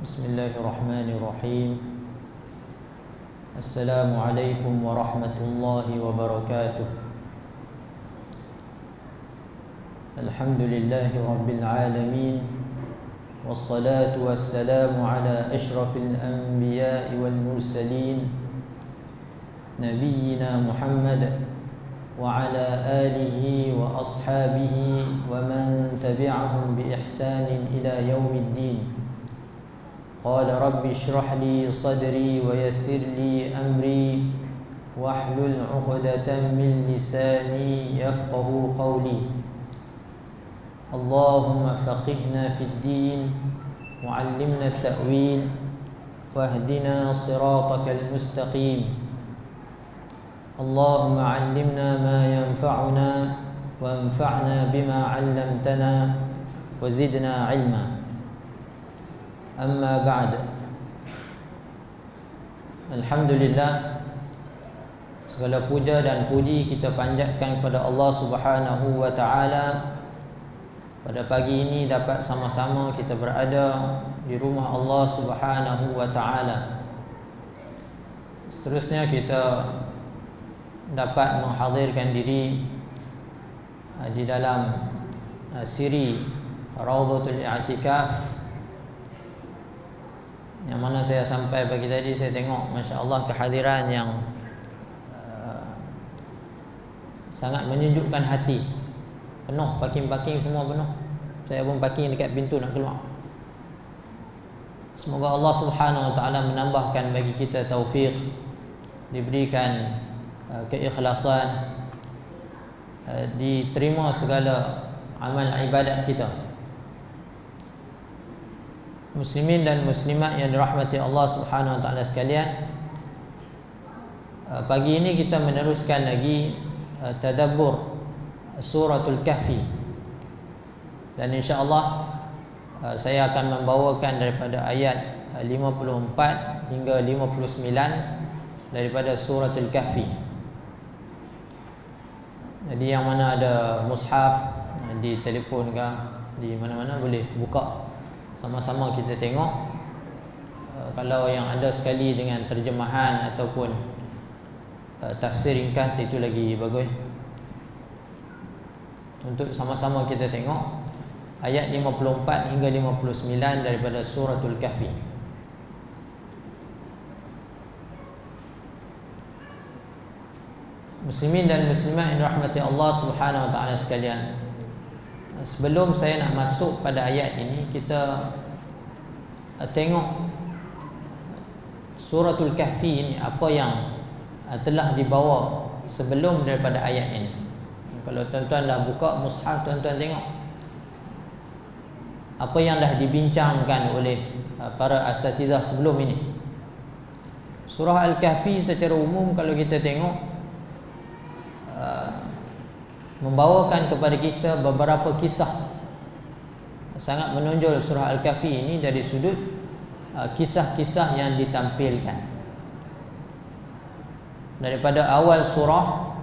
Bismillahirrahmanirrahim. Assalamualaikum warahmatullahi wabarakatuh. Alhamdulillahi rabbil alamin. Wassalatu wassalamu ala ashrafil anbiya'i wal mursalin, nabiyyina Muhammad wa ala alihi wa ashabihi wa man tabi'ahum bi ihsanin ila yaumiddin. Qala rabbi shrah li sadri wa yassir li amri wahlul 'uqdatam min lisani yafqahu qawli. Allahumma faqihna fid din wa 'allimna at-ta'wil wahdina siratakal mustaqim. Allahumma 'allimna ma yanfa'una wanfa'na bima 'allamtana wa zidna 'ilma. Amma ba'd. Alhamdulillah, segala puja dan puji kita panjatkan kepada Allah Subhanahu wa taala. Pada pagi ini dapat sama-sama kita berada di rumah Allah Subhanahu wa taala. Seterusnya kita dapat menghadirkan diri di dalam siri Raudhatul I'tikaf, yang mana saya sampai pagi tadi, saya tengok Masya Allah kehadiran yang sangat menyejukkan hati. Penuh, parking-parking semua penuh. Saya pun parking dekat pintu nak keluar. Semoga Allah Subhanahu wa taala menambahkan bagi kita taufik, diberikan keikhlasan, diterima segala amal ibadat kita. Muslimin dan muslimat yang dirahmati Allah Subhanahu wa taala sekalian, pagi ini kita meneruskan lagi tadabbur suratul Kahfi, dan insya-Allah saya akan membawakan daripada ayat 54 hingga 59 daripada suratul Kahfi. Jadi yang mana ada mushaf di telefon ke di mana-mana boleh buka, sama-sama kita tengok. Kalau yang ada sekali dengan terjemahan ataupun tafsir ringkas, itu lagi bagus. Untuk sama-sama kita tengok ayat 54 hingga 59 daripada suratul Kahfi. Muslimin dan muslimat yang dirahmati Allah Subhanahu wa taala sekalian, sebelum saya nak masuk pada ayat ini, kita tengok suratul Kahfi ini apa yang telah dibawa sebelum daripada ayat ini. Kalau tuan-tuan dah buka mushaf, tuan-tuan tengok apa yang dah dibincangkan oleh para asatizah sebelum ini. Surah Al-Kahfi secara umum kalau kita tengok membawakan kepada kita beberapa kisah. Sangat menonjol surah Al-Kahfi ini dari sudut kisah-kisah yang ditampilkan. Daripada awal surah,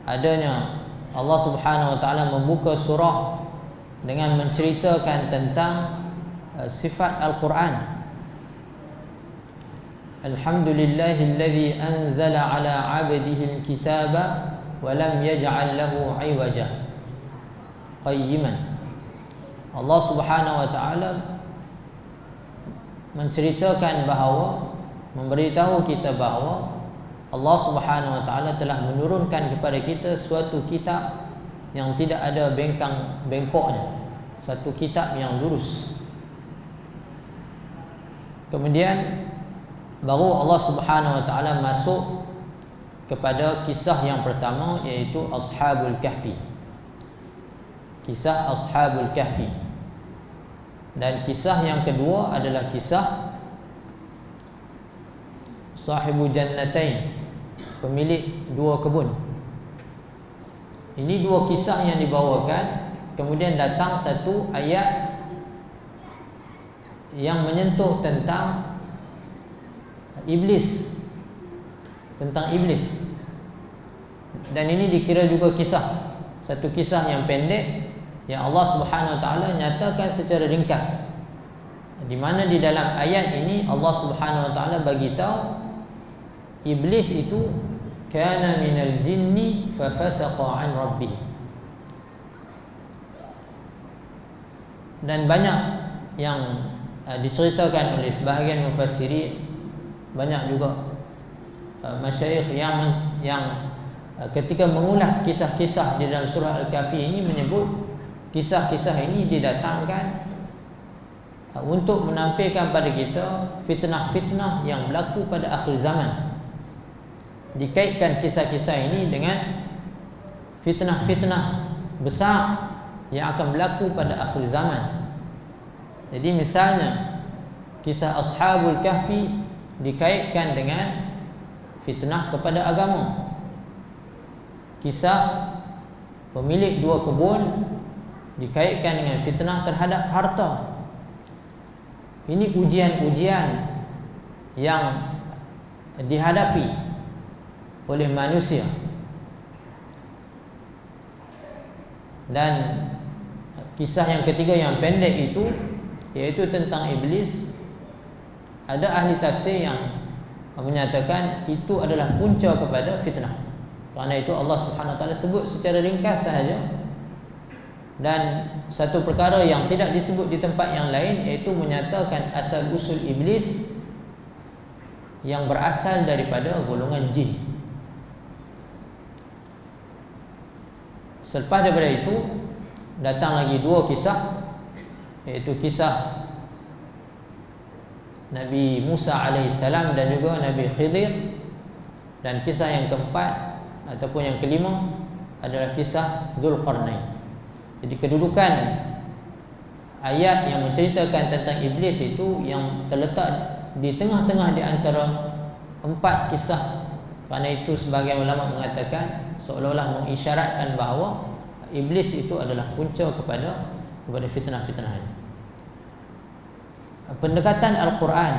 adanya Allah Subhanahu wa taala membuka surah dengan menceritakan tentang sifat Al-Quran. Alhamdulillahilladzi anzala ala 'abdihi al-kitaba wa lam yaj'al lahu 'iwaja qayyiman. Allah Subhanahu wa taala menceritakan bahawa, memberitahu kita bahawa Allah Subhanahu wa taala telah menurunkan kepada kita suatu kitab yang tidak ada bengkok-bengkoknya, satu kitab yang lurus. Kemudian baru Allah Subhanahu wa taala masuk kepada kisah yang pertama, iaitu Ashabul Kahfi. Kisah Ashabul Kahfi. Dan kisah yang kedua adalah kisah Sahibu Jannatain, pemilik dua kebun. Ini dua kisah yang dibawakan. Kemudian datang satu ayat yang menyentuh tentang iblis, tentang iblis. Dan ini dikira juga kisah, satu kisah yang pendek yang Allah Subhanahu wa taala nyatakan secara ringkas di mana di dalam ayat ini Allah Subhanahu wa taala bagi tahu iblis itu kana minal jinni fa fasaqa an rabbih. Dan banyak yang diceritakan oleh sebahagian mufassirin, banyak juga masyayikh yang ketika mengulas kisah-kisah di dalam surah Al-Kahfi ini menyebut kisah-kisah ini didatangkan untuk menampilkan pada kita fitnah-fitnah yang berlaku pada akhir zaman. Dikaitkan kisah-kisah ini dengan fitnah-fitnah besar yang akan berlaku pada akhir zaman. Jadi misalnya kisah Ashabul Kahfi dikaitkan dengan fitnah kepada agama. Kisah pemilik 2 kebun dikaitkan dengan fitnah terhadap harta. Ini ujian-ujian yang dihadapi oleh manusia. Dan kisah yang ketiga yang pendek itu, yaitu tentang iblis. Ada ahli tafsir yang menyatakan itu adalah punca kepada fitnah. Kerana itu Allah Subhanahu wa taala sebut secara ringkas sahaja. Dan satu perkara yang tidak disebut di tempat yang lain, iaitu menyatakan asal usul iblis yang berasal daripada golongan jin. Selepas daripada itu datang lagi 2 kisah, iaitu kisah Nabi Musa alaihissalam dan juga Nabi Khidir. Dan kisah yang keempat ataupun yang kelima adalah kisah Dzulqarnain. Jadi kedudukan ayat yang menceritakan tentang iblis itu yang terletak di tengah-tengah di antara 4 kisah. Kerana itu sebagian ulama mengatakan seolah-olah mengisyaratkan bahawa iblis itu adalah punca kepada fitnah-fitnah ini. Pendekatan Al-Quran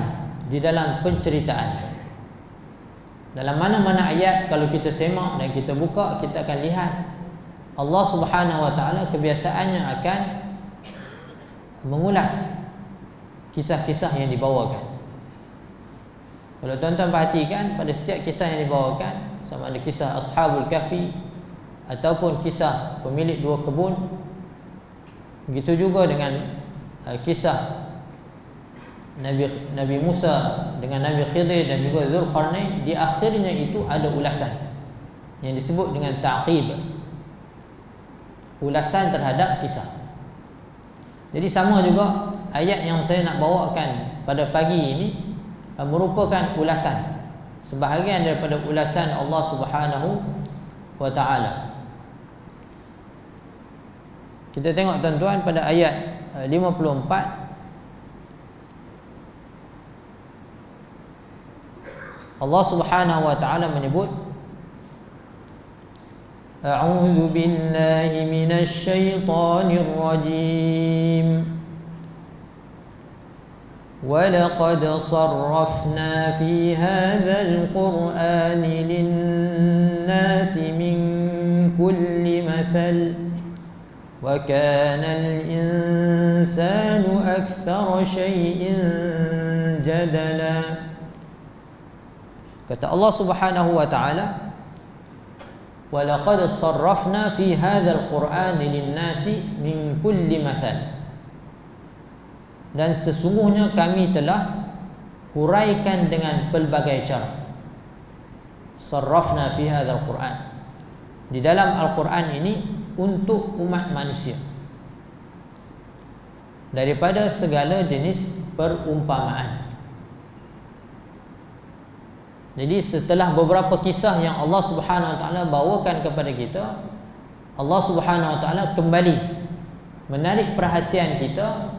di dalam penceritaan, dalam mana-mana ayat kalau kita semak dan kita buka, kita akan lihat Allah Subhanahu wa taala kebiasaannya akan mengulas kisah-kisah yang dibawakan. Kalau tuan-tuan perhatikan, pada setiap kisah yang dibawakan, sama ada kisah Ashabul Kahfi ataupun kisah pemilik 2 kebun, begitu juga dengan kisah Nabi Musa dengan Nabi Khidir dan juga Dzulqarnain, di akhirnya itu ada ulasan yang disebut dengan ta'qib, ulasan terhadap kisah. Jadi sama juga ayat yang saya nak bawakan pada pagi ini merupakan ulasan, sebahagian daripada ulasan Allah Subhanahu wa taala. Kita tengok tuan-tuan pada ayat 54, Allah Subhanahu wa taala menyebut, A'udzu billahi minasy syaithanir rajim. Wa laqad sarrafna fi hadzal qur'ani lin-nasi min kulli mathal wa kana al-insanu aktsara syai'in jadala. Kata Allah Subhanahu wa taala, wa laqad sarrafna fi hadzal qur'ani lin-nasi min kulli mathal. Dan sesungguhnya kami telah huraikan dengan pelbagai cara. Sarrafna fi hadzal qur'an, di dalam Al-Quran ini untuk umat manusia, daripada segala jenis perumpamaan. Jadi setelah beberapa kisah yang Allah Subhanahu wa taala bawakan kepada kita, Allah Subhanahu wa taala kembali menarik perhatian kita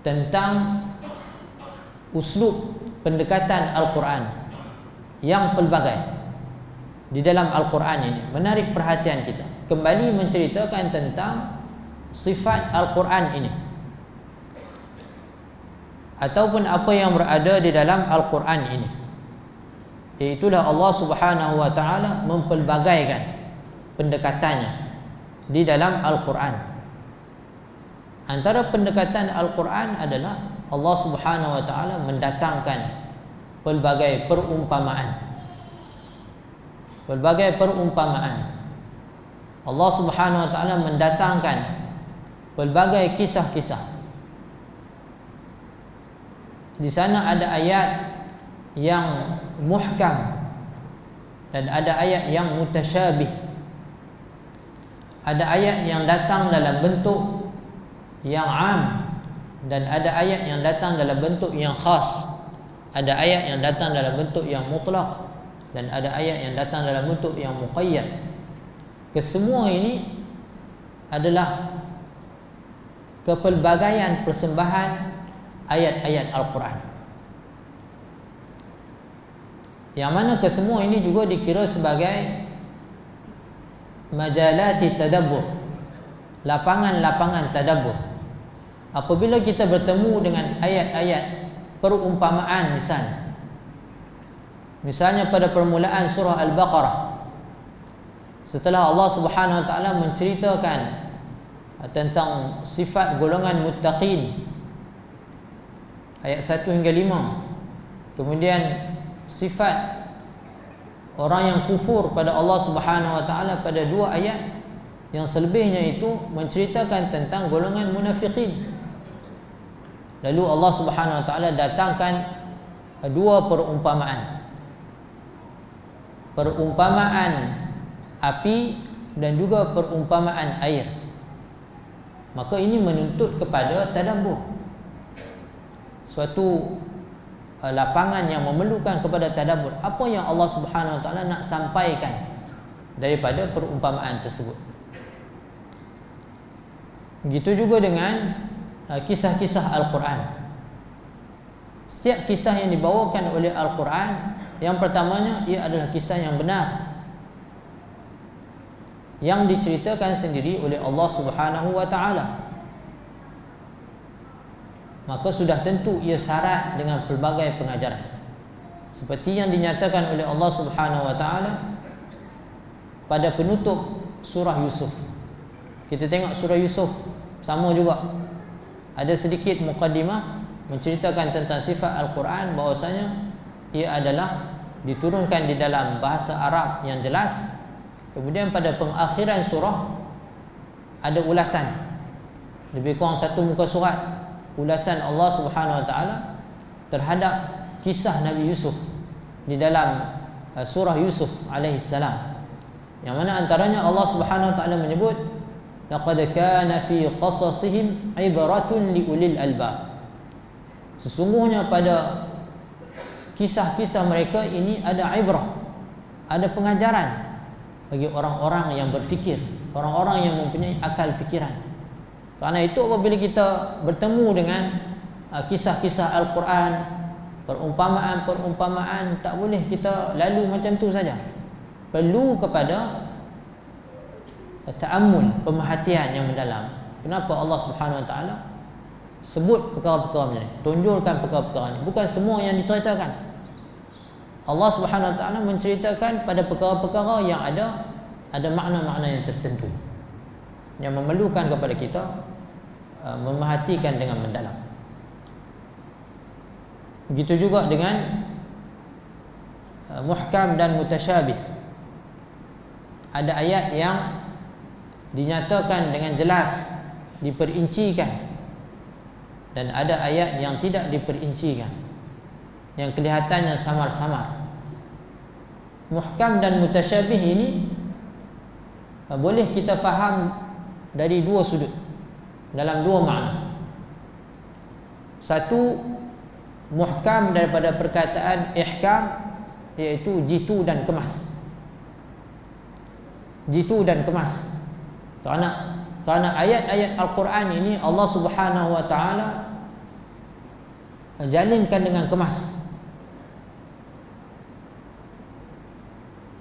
tentang uslub pendekatan Al-Quran yang pelbagai di dalam Al-Quran ini. Menarik perhatian kita, kembali menceritakan tentang sifat Al-Quran ini ataupun apa yang berada di dalam Al-Quran ini. Iaitulah Allah Subhanahu wa taala mempelbagaikan pendekatannya di dalam Al-Quran. Antara pendekatan Al-Quran adalah Allah Subhanahu wa taala mendatangkan pelbagai perumpamaan. Pelbagai perumpamaan. Allah Subhanahu wa taala mendatangkan pelbagai kisah-kisah. Di sana ada ayat yang muhkam dan ada ayat yang mutasyabih. Ada ayat yang datang dalam bentuk yang am dan ada ayat yang datang dalam bentuk yang khas. Ada ayat yang datang dalam bentuk yang mutlak dan ada ayat yang datang dalam bentuk yang muqayyad. Kesemua ini adalah kepelbagaian persembahan ayat-ayat Al-Quran, yang mana kesemua ini juga dikira sebagai majalati tadabbur, lapangan-lapangan tadabbur. Apabila kita bertemu dengan ayat-ayat perumpamaan, misalnya pada permulaan surah Al-Baqarah, setelah Allah Subhanahu wa taala menceritakan tentang sifat golongan muttaqin ayat 1 hingga 5, kemudian sifat orang yang kufur pada Allah Subhanahu wa taala pada 2 ayat, yang selebihnya itu menceritakan tentang golongan munafiqin. Lalu Allah Subhanahu wa taala datangkan 2 perumpamaan. Perumpamaan api dan juga perumpamaan air. Maka ini menuntut kepada tadabbur. Suatu lapangan yang memerlukan kepada tadabbur. Apa yang Allah Subhanahu wa taala nak sampaikan daripada perumpamaan tersebut. Begitu juga dengan kisah-kisah Al-Quran. Setiap kisah yang dibawakan oleh Al-Quran, yang pertamanya ia adalah kisah yang benar, yang diceritakan sendiri oleh Allah Subhanahu wa taala. Maka sudah tentu ia syarat dengan pelbagai pengajaran, seperti yang dinyatakan oleh Allah Subhanahu wa taala pada penutup surah Yusuf. Kita tengok surah Yusuf, sama juga ada sedikit muqaddimah menceritakan tentang sifat Al-Quran, bahwasanya ia adalah diturunkan di dalam bahasa Arab yang jelas. Kemudian pada pengakhiran surah ada ulasan, lebih kurang 1 muka surat, ulasan Allah Subhanahu wa taala terhadap kisah Nabi Yusuf di dalam surah Yusuf alaihi salam, yang mana antaranya Allah Subhanahu wa taala menyebut laqad kana fi qasasihim ibratun liulil albab. Sesungguhnya pada kisah-kisah mereka ini ada ibrah, ada pengajaran bagi orang-orang yang berfikir, orang-orang yang mempunyai akal fikiran. Karena itu apabila kita bertemu dengan kisah-kisah Al-Quran, perumpamaan-perumpamaan, tak boleh kita lalu macam tu saja. Perlu kepada ta'ammul, pemerhatian yang mendalam. Kenapa Allah Subhanahu wa taala sebut perkara-perkara macam ni, tunjulkan perkara-perkara ni? Bukan semua yang diceritakan. Allah Subhanahu wa taala menceritakan pada perkara-perkara yang ada makna-makna yang tertentu, yang memerlukan kepada kita memerhatikan dengan mendalam. Begitu juga dengan muhkam dan mutasyabih. Ada ayat yang dinyatakan dengan jelas, diperincikan, dan ada ayat yang tidak diperincikan, yang kelihatannya samar-samar. Muhkam dan mutasyabih ini boleh kita faham dari 2 sudut, dalam 2 makna. Satu, muhkam daripada perkataan ihkam, iaitu jitu dan kemas. Jitu dan kemas. Kerana ayat-ayat Al-Quran ini Allah Subhanahu wa taala jalinkan dengan kemas,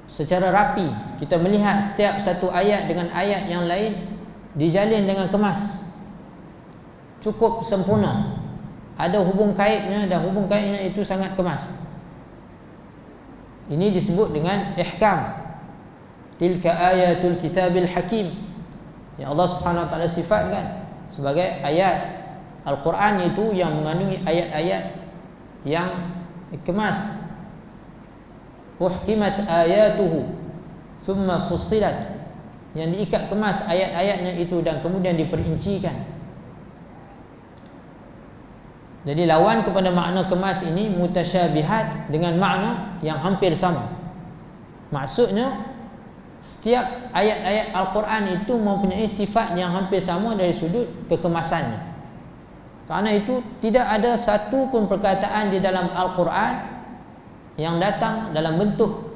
secara rapi. Kita melihat setiap satu ayat dengan ayat yang lain dijalin dengan kemas, cukup sempurna, ada hubung kaitnya, dan hubung kaitnya itu sangat kemas. Ini disebut dengan ihkam. Tilka ayatul kitabil hakim, yang Allah Subhanahu wa taala sifatkan sebagai ayat Al-Quran itu yang mengandungi ayat-ayat yang dikemas, uhkimat ayatuhu thumma fussilat, yang diikat kemas ayat-ayatnya itu dan kemudian diperincikan. Jadi lawan kepada makna kemas ini mutasyabihat dengan makna yang hampir sama. Maksudnya setiap ayat-ayat Al-Quran itu mempunyai sifat yang hampir sama dari sudut kekemasannya. Karena itu tidak ada satu pun perkataan di dalam Al-Quran yang datang dalam bentuk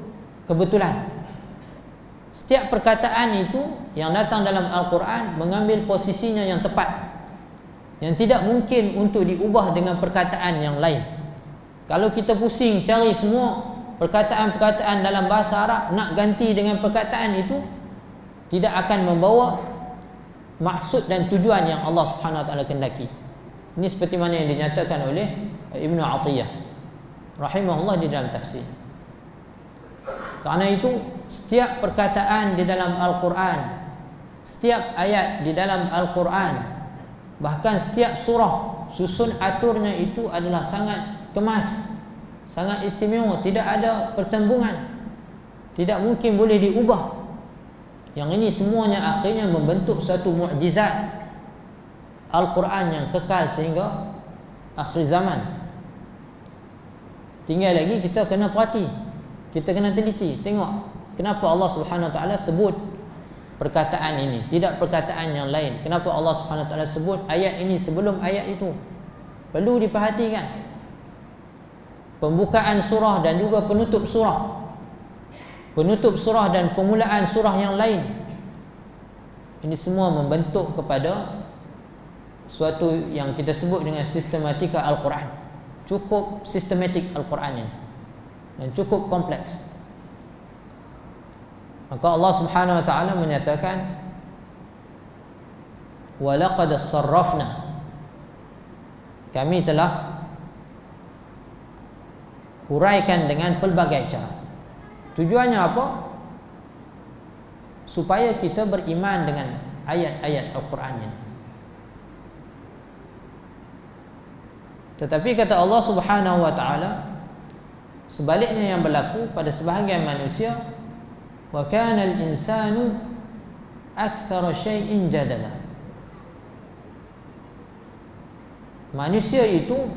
kebetulan. Setiap perkataan itu yang datang dalam Al-Quran mengambil posisinya yang tepat, yang tidak mungkin untuk diubah dengan perkataan yang lain. Kalau kita pusing cari semua perkataan-perkataan dalam bahasa Arab nak ganti dengan perkataan itu, tidak akan membawa maksud dan tujuan yang Allah Subhanahu Wa Taala kehendaki. Ini seperti mana yang dinyatakan oleh Ibnu Atiyah rahimahullah di dalam tafsir. Karena itu setiap perkataan di dalam Al-Quran, setiap ayat di dalam Al-Quran, bahkan setiap surah, susun aturnya itu adalah sangat kemas, sangat istimewa, tidak ada pertembungan, tidak mungkin boleh diubah. Yang ini semuanya akhirnya membentuk satu mukjizat Al-Quran yang kekal sehingga akhir zaman. Tinggal lagi kita kena perhati, kita kena teliti, tengok kenapa Allah Subhanahu Wa Taala sebut perkataan ini, tidak perkataan yang lain. Kenapa Allah Subhanahu Wa Taala sebut ayat ini sebelum ayat itu? Perlu diperhatikan. Pembukaan surah dan juga penutup surah, penutup surah dan permulaan surah yang lain, ini semua membentuk kepada suatu yang kita sebut dengan sistematika Al-Quran. Cukup sistematik Al-Quran ini dan cukup kompleks. Maka Allah Subhanahu Wa Taala menyatakan, wa laqad sarrafna, kami telah huraikan dengan pelbagai cara. Tujuannya apa? Supaya kita beriman dengan ayat-ayat Al-Quran ini. Tetapi kata Allah Subhanahu Wa Taala, sebaliknya yang berlaku pada sebahagian manusia, wa kana al-insanu aktsara syai'in jadala. Manusia itu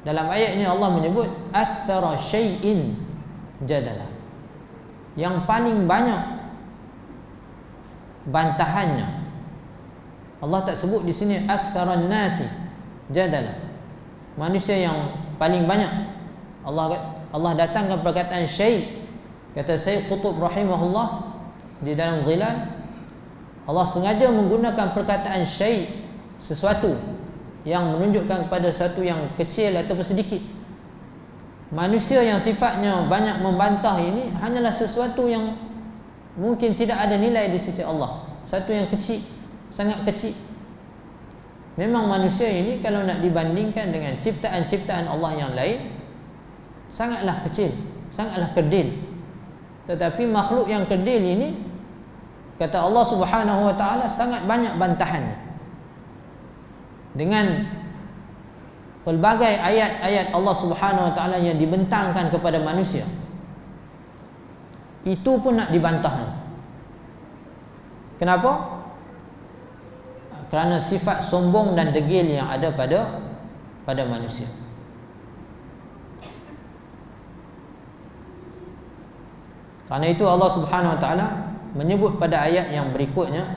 dalam ayat ini Allah menyebut aktsara syai'in jadala, yang paling banyak bantahannya. Allah tak sebut di sini aktsaran nasi jadala, manusia yang paling banyak. Allah datangkan perkataan syai'. Kata Syekh Qutb rahimahullah di dalam Zilal, Allah sengaja menggunakan perkataan syai', sesuatu yang menunjukkan kepada sesuatu yang kecil ataupun sedikit. Manusia yang sifatnya banyak membantah ini hanyalah sesuatu yang mungkin tidak ada nilai di sisi Allah, satu yang kecil, sangat kecil. Memang manusia ini kalau nak dibandingkan dengan ciptaan-ciptaan Allah yang lain, sangatlah kecil, sangatlah kerdil. Tetapi makhluk yang kerdil ini, kata Allah Subhanahu Wa Taala, sangat banyak bantahannya. Dengan pelbagai ayat-ayat Allah Subhanahu Wa Taala yang dibentangkan kepada manusia, itu pun nak dibantah. Kenapa? Kerana sifat sombong dan degil yang ada pada manusia. Karena itu Allah Subhanahu Wa Taala menyebut pada ayat yang berikutnya,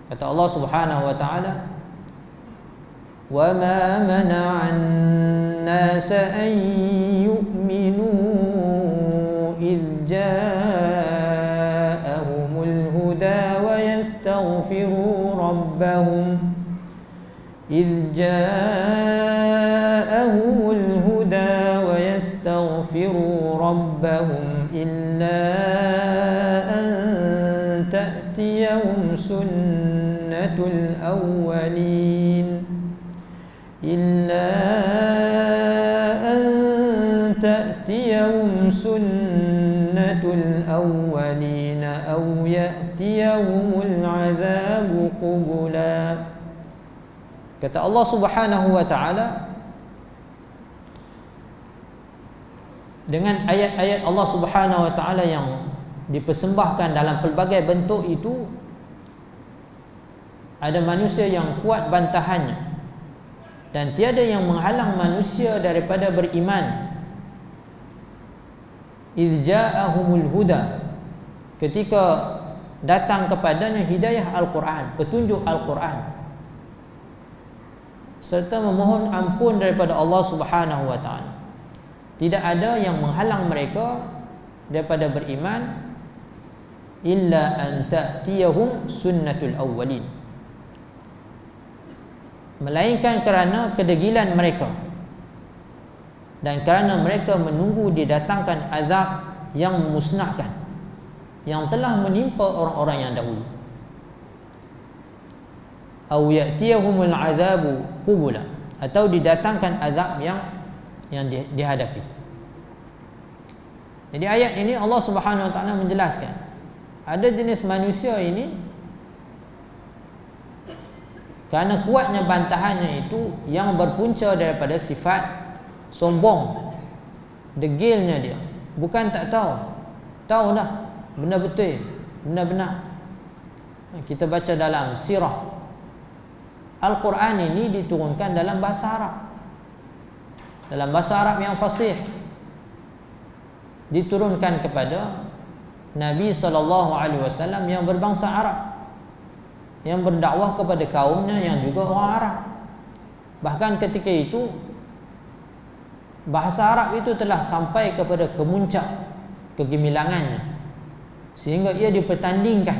kata Allah Subhanahu Wa Taala, wa ma mana'an nas an yu'minu idh ja'ahumul huda wa yastaghfiru rabbahum idh ja'ahumul huda wa yastaghfiru rabbahum illa an ta'tiyahum sunnatul awwalin illa an ta'tiyahum sunnatul awwalin aw ya'tiyahumul 'adzabu qubula. Kata Allah Subhanahu wa taala, dengan ayat-ayat Allah Subhanahu wa taala yang dipersembahkan dalam pelbagai bentuk itu, ada manusia yang kuat bantahannya, dan tiada yang menghalang manusia daripada beriman. Iz ja'ahumul huda, ketika datang kepadanya hidayah Al-Quran, petunjuk Al-Quran, serta memohon ampun daripada Allah Subhanahu wa taala. Tidak ada yang menghalang mereka daripada beriman, illa an ta'tiyahum sunnatul awwalin, melainkan kerana kedegilan mereka dan kerana mereka menunggu didatangkan azab yang memusnahkan yang telah menimpa orang-orang yang dahulu. Aw ya'tiyahumul azabu qubula, atau didatangkan azab yang dihadapi. Jadi ayat ini Allah Subhanahu wa taala menjelaskan ada jenis manusia ini kerana kuatnya bantahannya itu yang berpunca daripada sifat sombong, degilnya dia. Bukan tak tahu, tahu dah benda betul, benda benar. Kita baca dalam sirah, Al-Quran ini diturunkan dalam bahasa Arab, dalam bahasa Arab yang fasih, diturunkan kepada Nabi SAW yang berbangsa Arab, yang berdakwah kepada kaumnya yang juga orang Arab. Bahkan ketika itu bahasa Arab itu telah sampai kepada kemuncak kegemilangannya, sehingga ia dipertandingkan,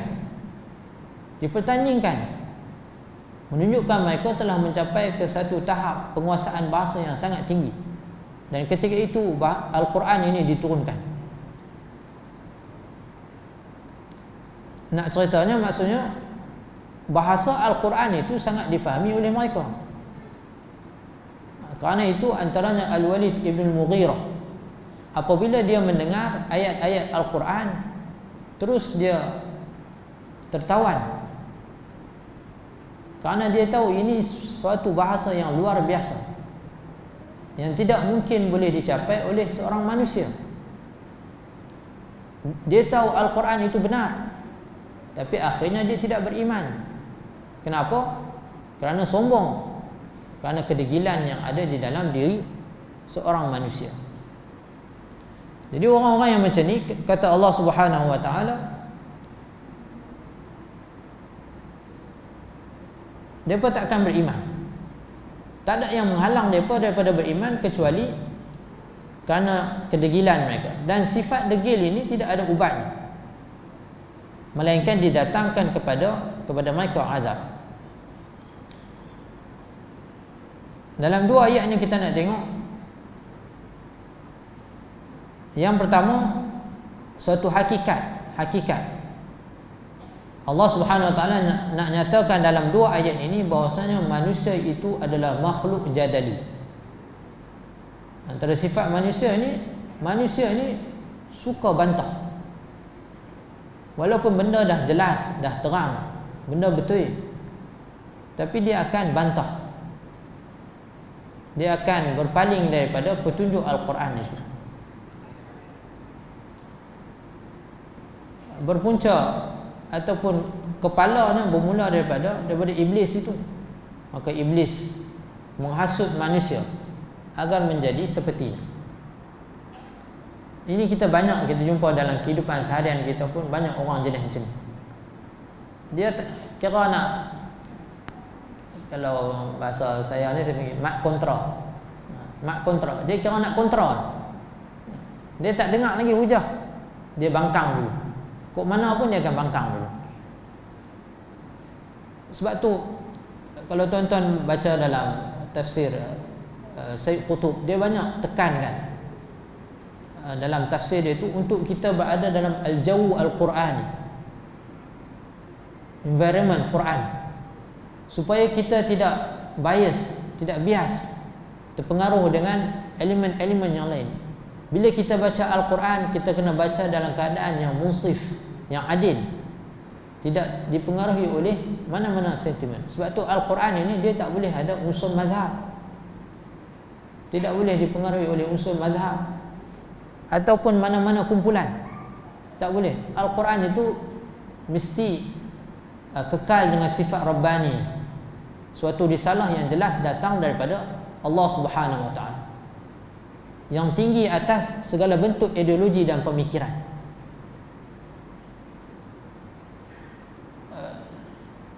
menunjukkan mereka telah mencapai ke satu tahap penguasaan bahasa yang sangat tinggi. Dan ketika itu Al-Quran ini diturunkan. Nak ceritanya, maksudnya bahasa Al-Quran itu sangat difahami oleh mereka. Kerana itu antaranya Al-Walid ibn Mughirah, apabila dia mendengar ayat-ayat Al-Quran, terus dia tertawan, kerana dia tahu ini suatu bahasa yang luar biasa, yang tidak mungkin boleh dicapai oleh seorang manusia. Dia tahu Al-Quran itu benar, tapi akhirnya dia tidak beriman. Kenapa? Kerana sombong, kerana kedegilan yang ada di dalam diri seorang manusia. Jadi orang-orang yang macam ni, kata Allah Subhanahu wa taala, mereka tak akan beriman. Tak ada yang menghalang mereka daripada beriman kecuali kerana kedegilan mereka. Dan sifat degil ini tidak ada ubatnya, melainkan didatangkan kepada mereka azab. Dalam dua ayat ni kita nak tengok, yang pertama suatu hakikat. Allah Subhanahu wa taala nak nyatakan dalam dua ayat ini bahwasanya manusia itu adalah makhluk jadali. Antara sifat manusia ni suka bantah. Walaupun benda dah jelas, dah terang, benda betul, tapi dia akan bantah. Dia akan berpaling daripada petunjuk Al-Quran itu. Berpunca ataupun kepalanya bermula daripada iblis itu. Maka iblis menghasut manusia agar menjadi sepertinya. Ini kita jumpa dalam kehidupan seharian kita pun, banyak orang jenis macam ni. Dia kira nak, kalau bahasa saya ni saya panggil mak kontra. Dia kira nak kontra. Dia tak dengar lagi hujah, dia bangkang dulu. Kok mana pun dia akan bangkang dulu. Sebab tu kalau tuan-tuan baca dalam tafsir Sayyid Qutb, dia banyak tekankan dalam tafsir dia itu untuk kita berada dalam al-jawu al-Quran, environment Quran, supaya kita tidak bias, terpengaruh dengan elemen-elemen yang lain. Bila kita baca Al-Quran, kita kena baca dalam keadaan yang munsif, yang adil. tidak dipengaruhi oleh mana-mana sentimen. Sebab tu Al-Quran ini dia tak boleh ada unsur mazhab, tidak boleh dipengaruhi oleh unsur mazhab ataupun mana-mana kumpulan, tak boleh. Al-Quran itu mesti kekal dengan sifat Rabbani, suatu risalah yang jelas datang daripada Allah Subhanahu Wa Taala, yang tinggi atas segala bentuk ideologi dan pemikiran.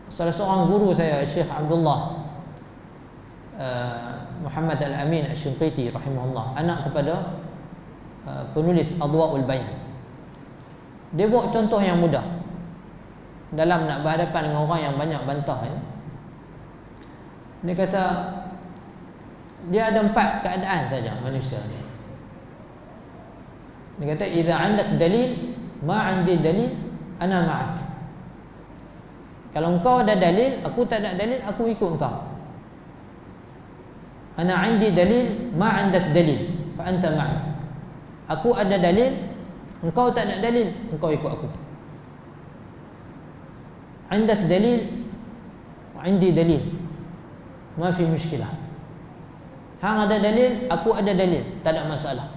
Salah seorang guru saya, Syekh Abdullah Muhammad Al-Amin Al-Shinqiti rahimahullah, anak kepada penulis Adwa'ul Bayan, dia buat contoh yang mudah dalam nak berhadapan dengan orang yang banyak bantah ya. Dia kata dia ada 4 keadaan saja manusia ni. Dia kata idza 'andak dalil ma 'andi dalil ana ma'ak. Kalau engkau ada dalil, aku tak ada dalil, aku ikut engkau. Ana 'andi dalil ma 'andak dalil fa anta ma'i. Aku ada dalil, engkau tak ada dalil, engkau ikut aku. 'Andak dalil wa 'indi dalil, ma fi mushkilah. Hang ada dalil, aku ada dalil, tak ada masalah.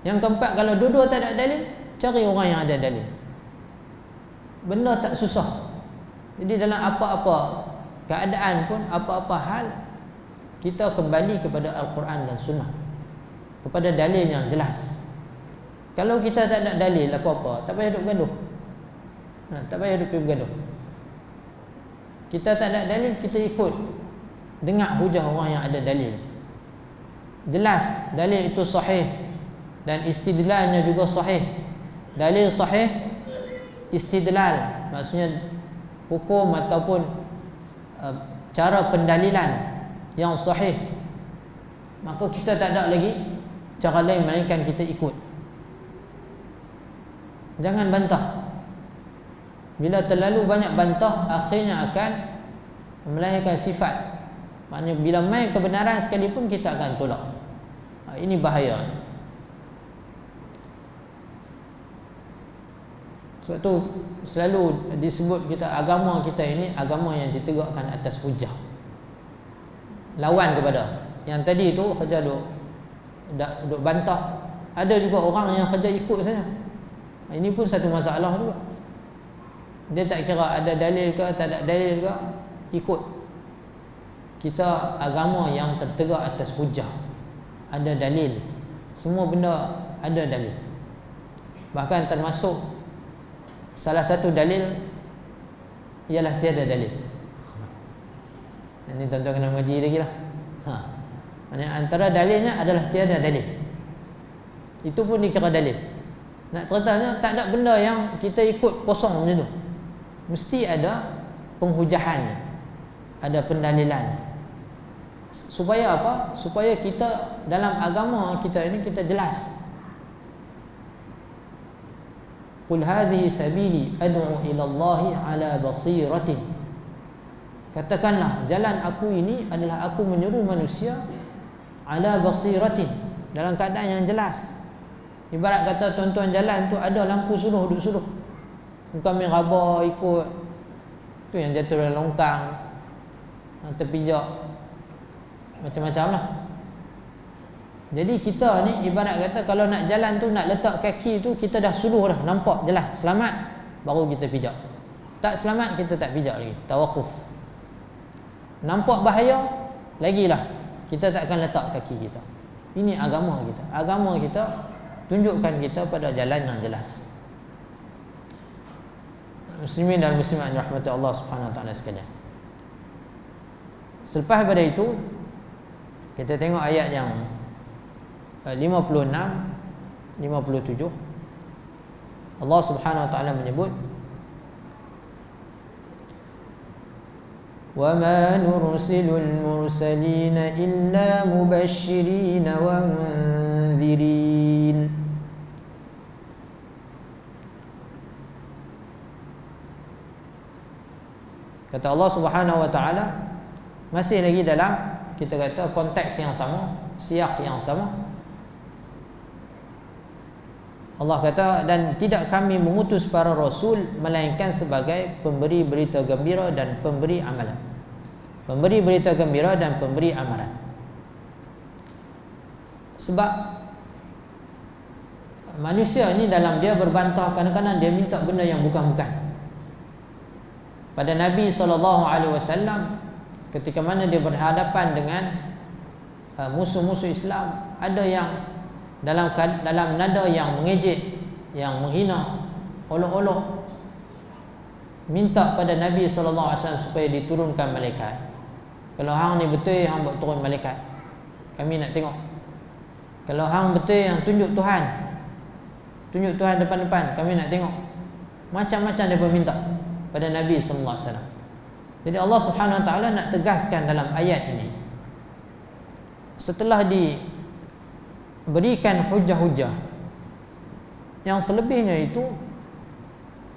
Yang keempat, kalau dua-dua tak ada dalil, cari orang yang ada dalil. Benda tak susah. Jadi dalam apa-apa keadaan pun, apa-apa hal, kita kembali kepada Al-Quran dan Sunnah, kepada dalil yang jelas. Kalau kita tak ada dalil apa-apa, tak payah duk gaduh. Tak payah duk bergaduh. Kita tak ada dalil, kita ikut dengar hujah orang yang ada dalil. Jelas dalil itu sahih dan istidlalnya juga sahih. Dalil sahih, istidlal maksudnya hukum ataupun cara pendalilan yang sahih, maka kita tak ada lagi cara lain melainkan kita ikut. Jangan bantah. Bila terlalu banyak bantah, akhirnya akan melahirkan sifat. Maknanya bila mai kebenaran sekalipun kita akan tolak. Ini bahaya. Sebab tu selalu disebut kita agama kita ini agama yang ditegakkan atas hujah. Lawan kepada yang tadi tu kerja duk bantah. Ada juga orang yang kerja ikut saja. Ini pun satu masalah juga. Dia tak kira ada dalil ke tak ada dalil ke, ikut. Kita agama yang tertegak atas hujah, ada dalil. Semua benda ada dalil. Bahkan termasuk salah satu dalil ialah tiada dalil. Ini tuan-tuan kena mengaji lagi lah. Maksudnya antara dalilnya adalah tiada dalil. Itu pun dikira dalil. Nak ceritanya tak ada benda yang kita ikut kosong macam tu. Mesti ada penghujahan, ada pendalilan. Supaya apa? Supaya kita dalam agama kita ini kita jelas. Qul hadhihi sabili ad'u ila Allah ala basiratin. Katakanlah jalan aku ini adalah aku menyeru manusia ala basiratin, dalam keadaan yang jelas. Ibarat kata tuan-tuan jalan tu ada lampu suluh duk suluh. Bukan main raba ikut tu yang jatuh dalam longkang, terpijak, macam-macam lah. Jadi kita ni ibarat kata kalau nak jalan tu, nak letak kaki tu, kita dah suluh dah, nampak jelas selamat, baru kita pijak. Tak selamat, kita tak pijak lagi, tawakuf. Nampak bahaya, lagilah kita tak akan letak kaki kita. Ini agama kita. Agama kita tunjukkan kita pada jalan yang jelas. Muslimin dan muslimat rahmati Allah Subhanahu wa taala sekalian. Selepas daripada itu, kita tengok ayat yang 56, 57. Allah Subhanahu wa taala menyebut, "Wa ma nursilul mursalina illa mubasysyirin wa mundzirin." Kata Allah Subhanahu wa taala, masih lagi dalam kita kata konteks yang sama, siyak yang sama. Allah kata, dan tidak kami mengutus para rasul melainkan sebagai pemberi berita gembira dan pemberi amalan. Pemberi berita gembira dan pemberi amalan. Sebab manusia ni dalam dia berbantah, kadang-kadang dia minta benda yang bukan-bukan. Pada Nabi SAW, ketika mana dia berhadapan dengan musuh-musuh Islam, ada yang dalam nada yang mengejek, yang menghina, olok-olok, minta pada Nabi SAW supaya diturunkan malaikat. Kalau hang ni betul, hang buat turun malaikat, kami nak tengok. Kalau hang betul yang tunjuk Tuhan depan-depan, kami nak tengok. Macam-macam dia minta pada Nabi SAW. Jadi Allah Subhanahu Wa Taala nak tegaskan dalam ayat ini, setelah diberikan hujah-hujah, yang selebihnya itu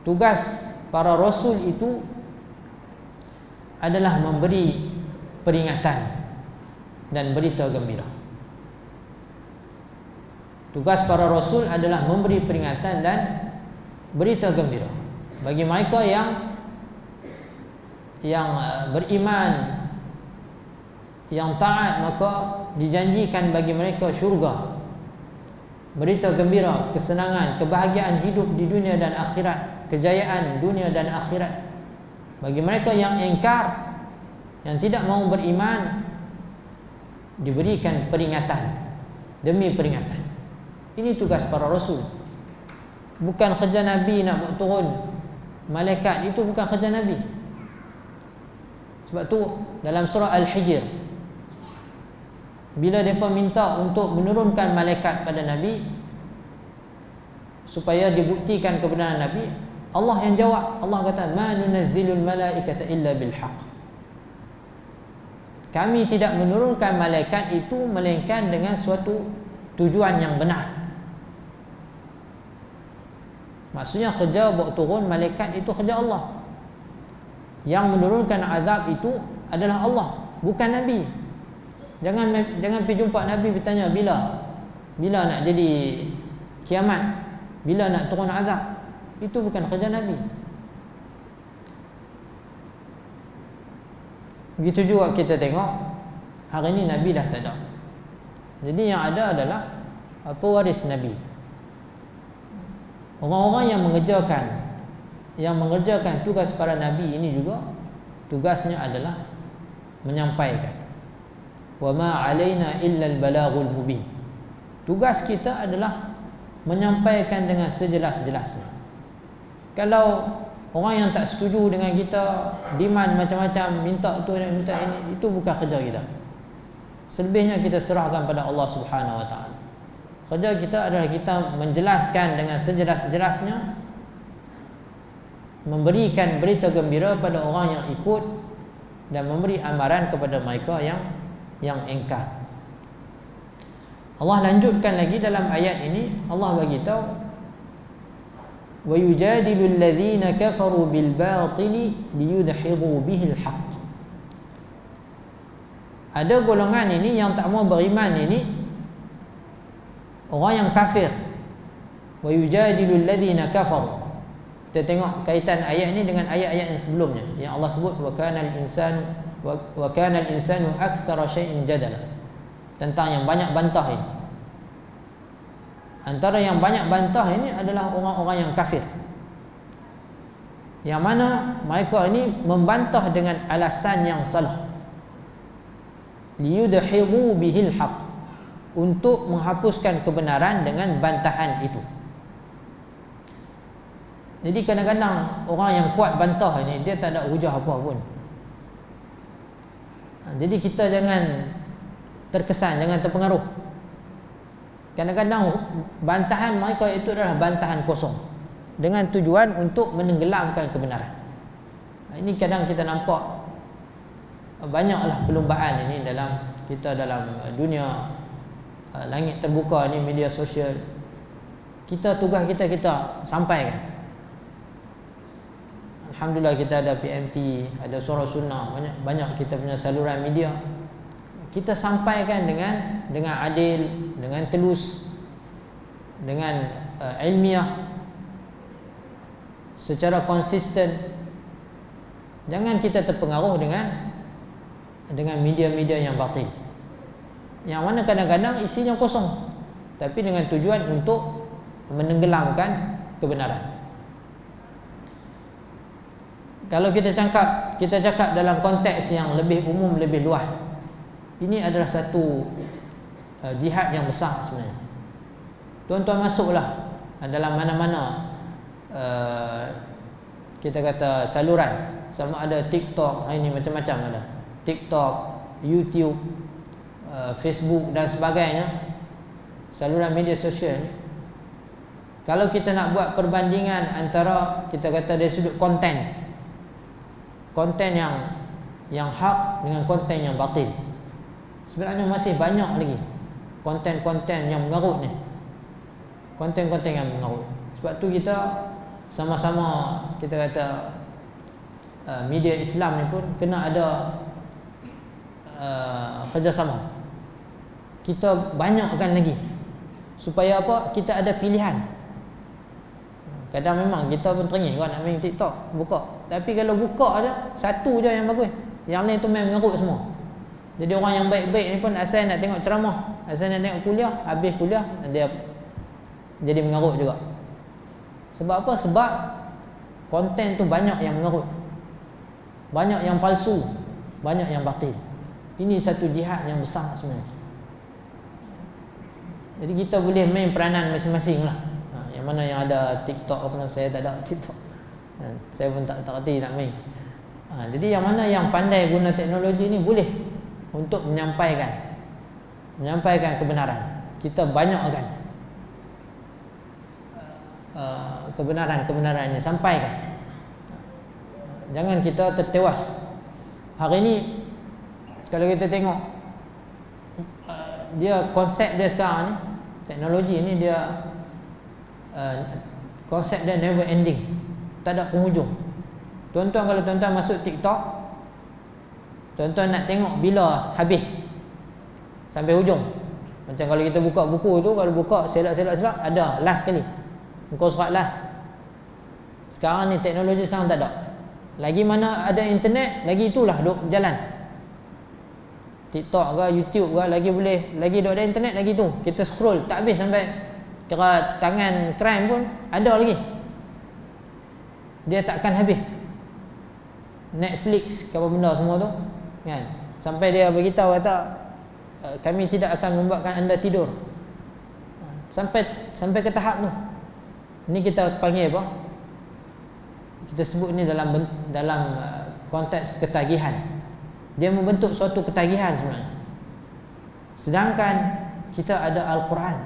tugas para rasul itu adalah memberi peringatan dan berita gembira. Tugas para rasul adalah memberi peringatan dan berita gembira bagi mereka yang beriman, yang taat, maka dijanjikan bagi mereka syurga, berita gembira, kesenangan, kebahagiaan hidup di dunia dan akhirat, kejayaan dunia dan akhirat. Bagi mereka yang ingkar, yang tidak mau beriman, diberikan peringatan demi peringatan. Ini tugas para rasul. Bukan kerja Nabi nak buat turun malaikat, itu bukan kerja Nabi. Sebab tu dalam surah Al-Hijr, bila mereka minta untuk menurunkan malaikat pada Nabi supaya dibuktikan kebenaran Nabi, Allah yang jawab. Allah kata, ma nunazzilul malaikata illa bil haqq. Kami tidak menurunkan malaikat itu melainkan dengan suatu tujuan yang benar. Maksudnya kerja buat turun malaikat itu kerja Allah. Yang menurunkan azab itu adalah Allah, bukan Nabi. Jangan pergi jumpa Nabi bertanya bila nak jadi kiamat, bila nak turun azab. Itu bukan kerja Nabi. Begitu juga kita tengok hari ini Nabi dah tak ada. Jadi yang ada adalah pewaris Nabi. Orang-orang yang mengerjakan tugas para Nabi ini juga tugasnya adalah menyampaikan. Wa ma 'alaina illa al-balaghul mubin. Tugas kita adalah menyampaikan dengan sejelas-jelasnya. Kalau orang yang tak setuju dengan kita, demand macam-macam, minta tu dan minta ini, itu bukan kerja kita. Selebihnya kita serahkan pada Allah Subhanahu Wa Taala. Kerja kita adalah kita menjelaskan dengan sejelas-jelasnya, memberikan berita gembira pada orang yang ikut dan memberi amaran kepada mereka yang ingkar. Allah lanjutkan lagi dalam ayat ini, Allah bagi tahu, wa yujadilu alladhina kafaru bil batili liyudhibu bihi al-haq. Ada golongan ini yang tak mau beriman, ini orang yang kafir. Wa yujadilu alladhina kafaru. Kita tengok kaitan ayat ini dengan ayat-ayat yang sebelumnya, yang Allah sebut wa kana al-insanu aktsara shay'in jadala, tentang yang banyak bantah ini. Antara yang banyak bantah ini adalah orang-orang yang kafir, yang mana mereka ini membantah dengan alasan yang salah. Liyudhibu bihil haq, untuk menghapuskan kebenaran dengan bantahan itu. Jadi kadang-kadang orang yang kuat bantah ini, dia tak ada hujah apa pun. Jadi kita jangan terkesan, jangan terpengaruh. Kadang-kadang bantahan mereka itu adalah bantahan kosong, dengan tujuan untuk menenggelamkan kebenaran. Ini kadang kita nampak banyaklah perlumbaan ini dalam dunia langit terbuka ni, media sosial. Tugas kita sampaikan. Alhamdulillah kita ada PMT, ada Suara Sunnah, banyak kita punya saluran media. Kita sampaikan dengan adil, dengan telus, dengan ilmiah secara konsisten. Jangan kita terpengaruh dengan media-media yang batil, yang mana kadang-kadang isinya kosong, tapi dengan tujuan untuk menenggelamkan kebenaran. Kalau kita cakap dalam konteks yang lebih umum, lebih luas, ini adalah satu jihad yang besar sebenarnya. Tuan-tuan masuklah dalam mana-mana kita kata saluran, sama ada TikTok, ini macam-macam ada, TikTok, YouTube, Facebook dan sebagainya, saluran media sosial ni. Kalau kita nak buat perbandingan antara, kita kata dari sudut konten yang hak dengan konten yang batil, sebenarnya masih banyak lagi konten-konten yang mengarut ni, konten-konten yang mengarut. Sebab tu kita sama-sama, kita kata media Islam ni pun kena ada kerjasama. Kita banyakkan lagi supaya apa? Kita ada pilihan. Kadang memang kita pun teringin kan nak main TikTok, buka. Tapi kalau buka aja, satu je yang bagus, yang lain tu main mengarut semua. Jadi orang yang baik-baik ni pun asal nak tengok ceramah, asal nak tengok kuliah, habis kuliah dia jadi mengarut juga. Sebab apa? Sebab konten tu banyak yang mengarut, banyak yang palsu, banyak yang batil. Ini satu jihad yang besar sebenarnya. Jadi kita boleh main peranan masing-masing lah. Yang mana yang ada TikTok apa, saya tak ada TikTok, saya pun tak reti nak main. Jadi yang mana yang pandai guna teknologi ni boleh untuk menyampaikan kebenaran. Kita banyakkan kebenaran ini, sampaikan. Jangan kita tertewas. Hari ini kalau kita tengok dia konsep dia sekarang ni, teknologi ni dia konsep dia never ending, tak ada penghujung. Tuan-tuan, kalau tuan-tuan masuk TikTok, tuan-tuan nak tengok bila habis sampai hujung. Macam kalau kita buka buku tu, kalau buka selak ada last sekali, muka surat last. Sekarang ni teknologi sekarang tak ada. Lagi mana ada internet, lagi itulah duk jalan. TikTok ke YouTube ke, lagi boleh, lagi duk ada internet, lagi tu kita scroll tak habis, sampai kira tangan crime pun ada lagi, dia takkan habis. Netflix, apa benda semua tu kan, sampai dia beritahu kata kami tidak akan membuatkan anda tidur. Sampai ke tahap tu. Ini kita panggil apa? Kita sebut ni dalam konteks ketagihan. Dia membentuk suatu ketagihan sebenarnya. Sedangkan kita ada Al-Quran.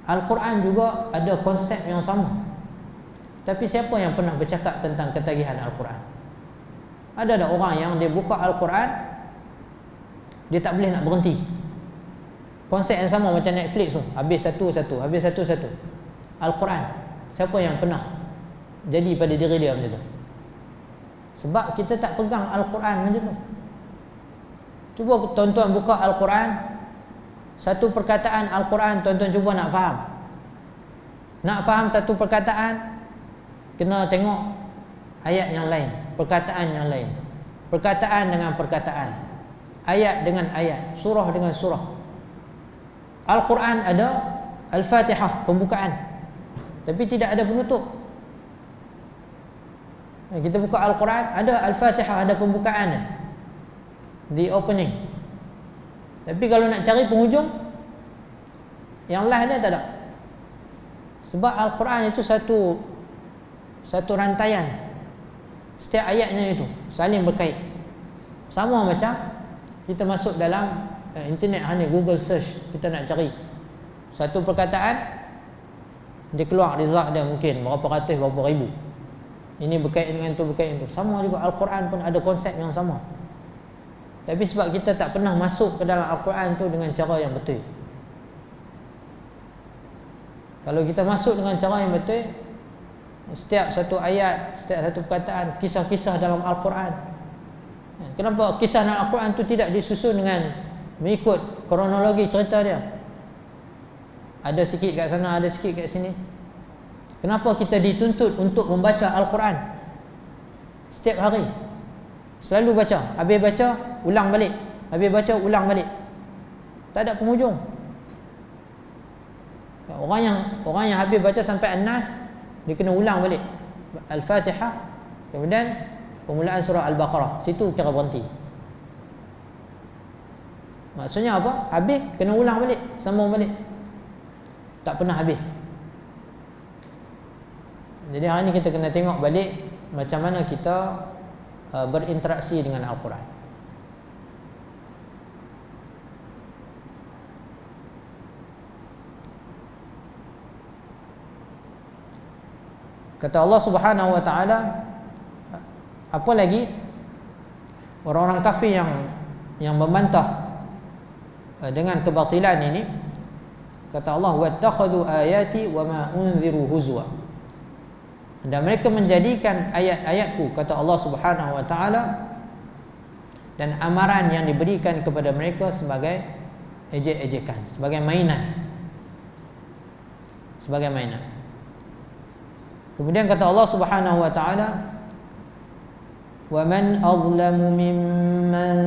Al-Quran juga ada konsep yang sama. Tapi siapa yang pernah bercakap tentang ketagihan Al-Quran? Ada orang yang dia buka Al-Quran, dia tak boleh nak berhenti. Konsep yang sama macam Netflix tu, habis satu-satu. Al-Quran, siapa yang pernah jadi pada diri dia macam tu? Sebab kita tak pegang Al-Quran macam tu. Cuba tuan-tuan buka Al-Quran, satu perkataan Al-Quran, tuan-tuan cuba nak faham. Nak faham satu perkataan, kena tengok ayat yang lain, perkataan yang lain, perkataan dengan perkataan, ayat dengan ayat, surah dengan surah. Al-Quran ada Al-Fatihah, pembukaan, tapi tidak ada penutup. Kita buka Al-Quran, ada Al-Fatihah, ada pembukaan, the opening. Tapi kalau nak cari penghujung, yang last dia tak ada. Sebab Al-Quran itu satu rantaian. Setiap ayatnya itu saling berkait. Sama macam kita masuk dalam internet ni, Google search, kita nak cari satu perkataan, dia keluar result dia mungkin berapa ratus, berapa ribu. Ini berkait dengan tu, berkait dengan tu. Sama juga Al-Quran pun ada konsep yang sama. Tapi sebab kita tak pernah masuk ke dalam Al-Quran tu dengan cara yang betul. Kalau kita masuk dengan cara yang betul, setiap satu ayat, setiap satu perkataan, kisah-kisah dalam Al-Quran. Kenapa kisah dalam Al-Quran tu tidak disusun dengan mengikut kronologi cerita dia? Ada sikit kat sana, ada sikit kat sini. Kenapa kita dituntut untuk membaca Al-Quran setiap hari? Selalu baca, habis baca ulang balik, habis baca ulang balik, tak ada penghujung. Orang yang habis baca sampai An-Nas, dia kena ulang balik Al-Fatihah, kemudian permulaan surah Al-Baqarah, situ kira berhenti. Maksudnya apa? Habis kena ulang balik, sambung balik, tak pernah habis. Jadi hari ni kita kena tengok balik macam mana kita berinteraksi dengan Al-Quran. Kata Allah Subhanahu wa taala, apa lagi orang-orang kafir yang membantah dengan kebatilan ini, kata Allah, wattakhadhu ayati wama unziru huzwa. Dan mereka menjadikan ayat-ayatku, kata Allah Subhanahu wa taala, dan amaran yang diberikan kepada mereka sebagai ejek-ejekan, sebagai mainan. Sebagai mainan. Kemudian kata Allah Subhanahu wa taala, "Wa man azlamu mimman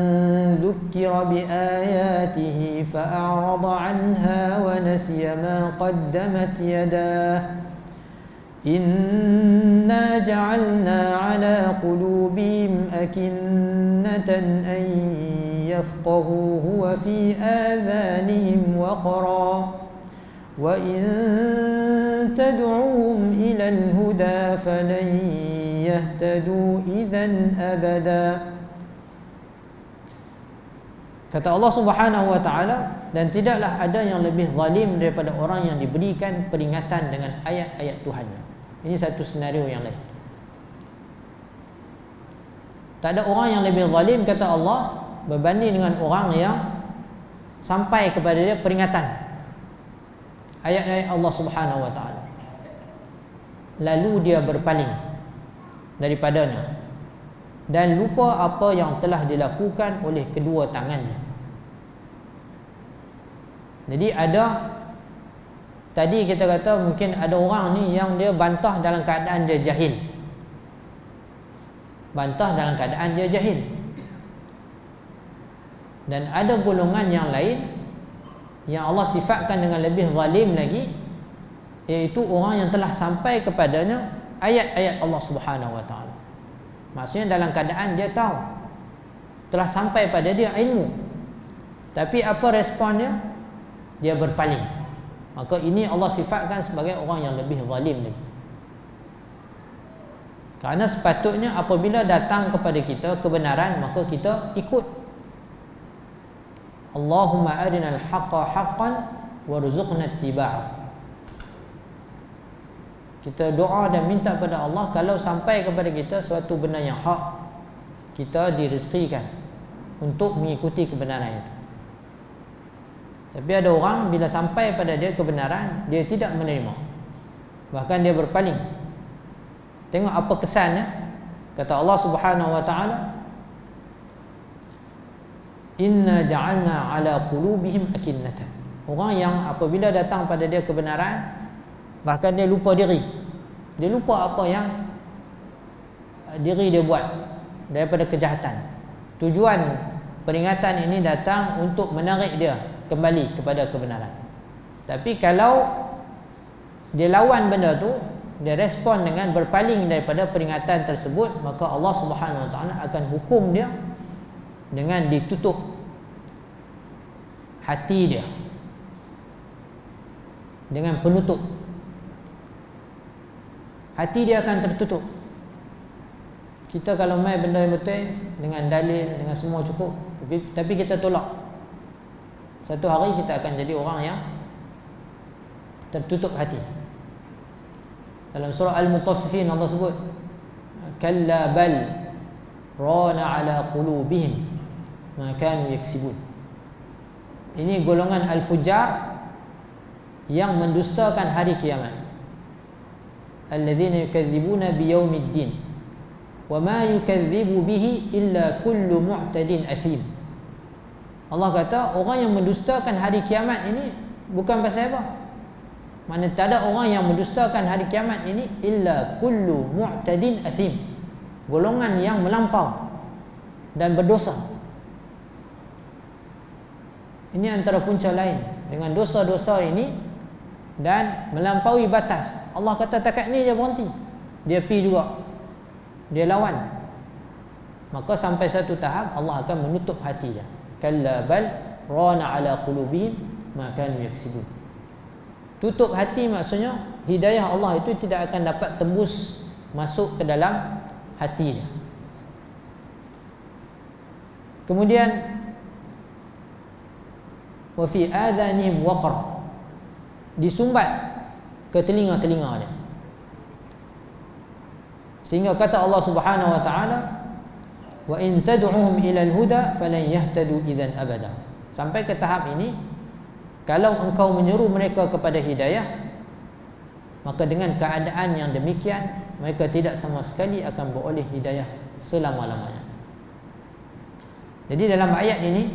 dzukkira biayatihi fa'arada 'anha wa nasiya ma qaddamat yadahu Inna ja'alna 'ala qulubihim akinnatan an yafqahuhu wa fi adhanihim waqra wa in tad'uhum ila al-huda falan yahtadu idhan abada." Kata Allah Subhanahu wa taala, dan tidaklah ada yang lebih zalim daripada orang yang diberikan peringatan dengan ayat-ayat Tuhannya. Ini satu senario yang lain. Tak ada orang yang lebih zalim, kata Allah, berbanding dengan orang yang sampai kepada dia peringatan ayat-ayat Allah Subhanahu wa taala, lalu dia berpaling daripadanya dan lupa apa yang telah dilakukan oleh kedua tangannya. Jadi tadi kita kata mungkin ada orang ni yang dia bantah dalam keadaan dia jahil. Bantah dalam keadaan dia jahil. Dan ada golongan yang lain yang Allah sifatkan dengan lebih zalim lagi, iaitu orang yang telah sampai kepadanya ayat-ayat Allah Subhanahu wa taala. Maksudnya dalam keadaan dia tahu, telah sampai pada dia ilmu, tapi apa responnya? Dia berpaling. Maka ini Allah sifatkan sebagai orang yang lebih zalim lagi. Kerana sepatutnya apabila datang kepada kita kebenaran, maka kita ikut. Allahumma arinal haqqa haqqan warzuqna ittiba'ah. Kita doa dan minta pada Allah, kalau sampai kepada kita suatu benda yang hak, kita direzekikan untuk mengikuti kebenaran itu. Tapi ada orang bila sampai pada dia kebenaran, dia tidak menerima, bahkan dia berpaling. Tengok apa kesannya. Kata Allah Subhanahu wa taala, "Inna ja'alna 'ala qulubihim akinnatan." Orang yang apabila datang pada dia kebenaran, bahkan dia lupa diri. Dia lupa apa yang diri dia buat daripada kejahatan. Tujuan peringatan ini datang untuk menarik dia kembali kepada kebenaran. Tapi kalau dia lawan benda tu, dia respon dengan berpaling daripada peringatan tersebut, maka Allah Subhanahu wa taala akan hukum dia dengan ditutup hati dia dengan penutup. Hati dia akan tertutup. Kita kalau mai benda yang betul dengan dalil, dengan semua cukup, tapi kita tolak, satu hari kita akan jadi orang yang tertutup hati. Dalam surah Al-Mutaffifin Allah sebut, "Kalla bal rana ala qulubihim ma kanu yaksibun." Ini golongan al-fujar yang mendustakan hari kiamat. Alladzina yukadzibuna biyaumiddin wa ma yukadzibu bihi illa kullu mu'tadin athim. Allah kata orang yang mendustakan hari kiamat ini bukan pasal apa? Mana tak ada orang yang mendustakan hari kiamat ini illa kullu mu'tadin athim, golongan yang melampau dan berdosa. Ini antara punca lain dengan dosa-dosa ini dan melampaui batas. Allah kata takat ni je berhenti, dia pi juga, dia lawan. Maka sampai satu tahap Allah akan menutup hati dia. Kalla bal rana ala qulubihim ma kanu yaksibun. Tutup hati maksudnya hidayah Allah itu tidak akan dapat tembus masuk ke dalam hati dia. Kemudian wa fi adhanihim waqar, disumbat ke telinga-telinga dia. Sehingga kata Allah Subhanahu wa taala, wa in tad'uhum ila al-huda falan yahtadu idzan abada. Sampai ke tahap ini, kalau engkau menyeru mereka kepada hidayah, maka dengan keadaan yang demikian mereka tidak sama sekali akan beroleh hidayah selama-lamanya. Jadi dalam ayat ini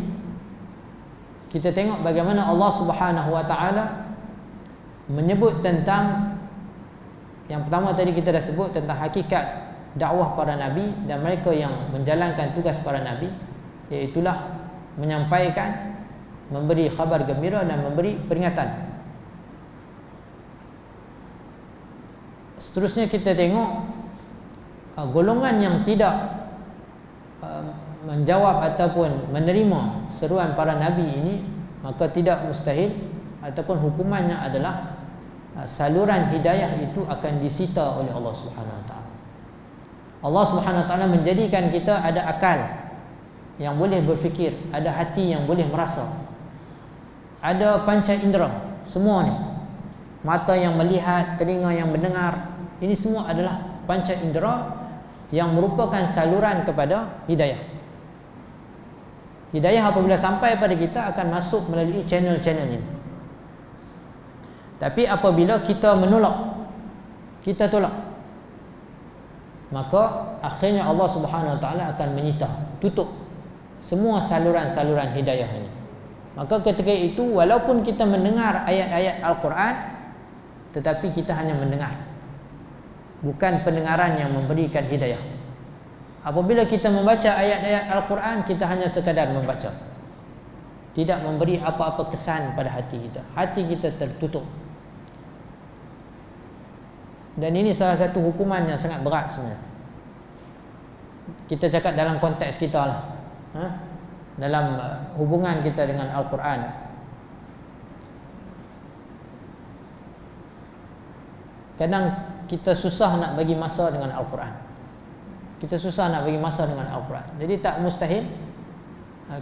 kita tengok bagaimana Allah Subhanahu wa taala menyebut tentang, yang pertama tadi kita dah sebut tentang hakikat dakwah para nabi dan mereka yang menjalankan tugas para nabi, iaitulah menyampaikan, memberi khabar gembira dan memberi peringatan. Seterusnya kita tengok golongan yang tidak menjawab ataupun menerima seruan para nabi ini, maka tidak mustahil ataupun hukumannya adalah saluran hidayah itu akan disita oleh Allah Subhanahu wa taala. Allah Subhanahu wa taala menjadikan kita ada akal yang boleh berfikir, ada hati yang boleh merasa, ada panca indera, semua ni. Mata yang melihat, telinga yang mendengar, ini semua adalah panca indera yang merupakan saluran kepada hidayah. Hidayah apabila sampai pada kita akan masuk melalui channel-channel ini. Tapi apabila kita menolak, kita tolak, maka akhirnya Allah Subhanahu wa taala akan menyita, tutup semua saluran-saluran hidayah ini. Maka ketika itu walaupun kita mendengar ayat-ayat Al-Quran, tetapi kita hanya mendengar, bukan pendengaran yang memberikan hidayah. Apabila kita membaca ayat-ayat Al-Quran, kita hanya sekadar membaca, tidak memberi apa-apa kesan pada hati kita. Hati kita tertutup. Dan ini salah satu hukuman yang sangat berat sebenarnya. Kita cakap dalam konteks kita lah, dalam hubungan kita dengan Al-Quran. Kadang kita susah nak bagi masa dengan Al-Quran. Kita susah nak bagi masa dengan Al-Quran. Jadi tak mustahil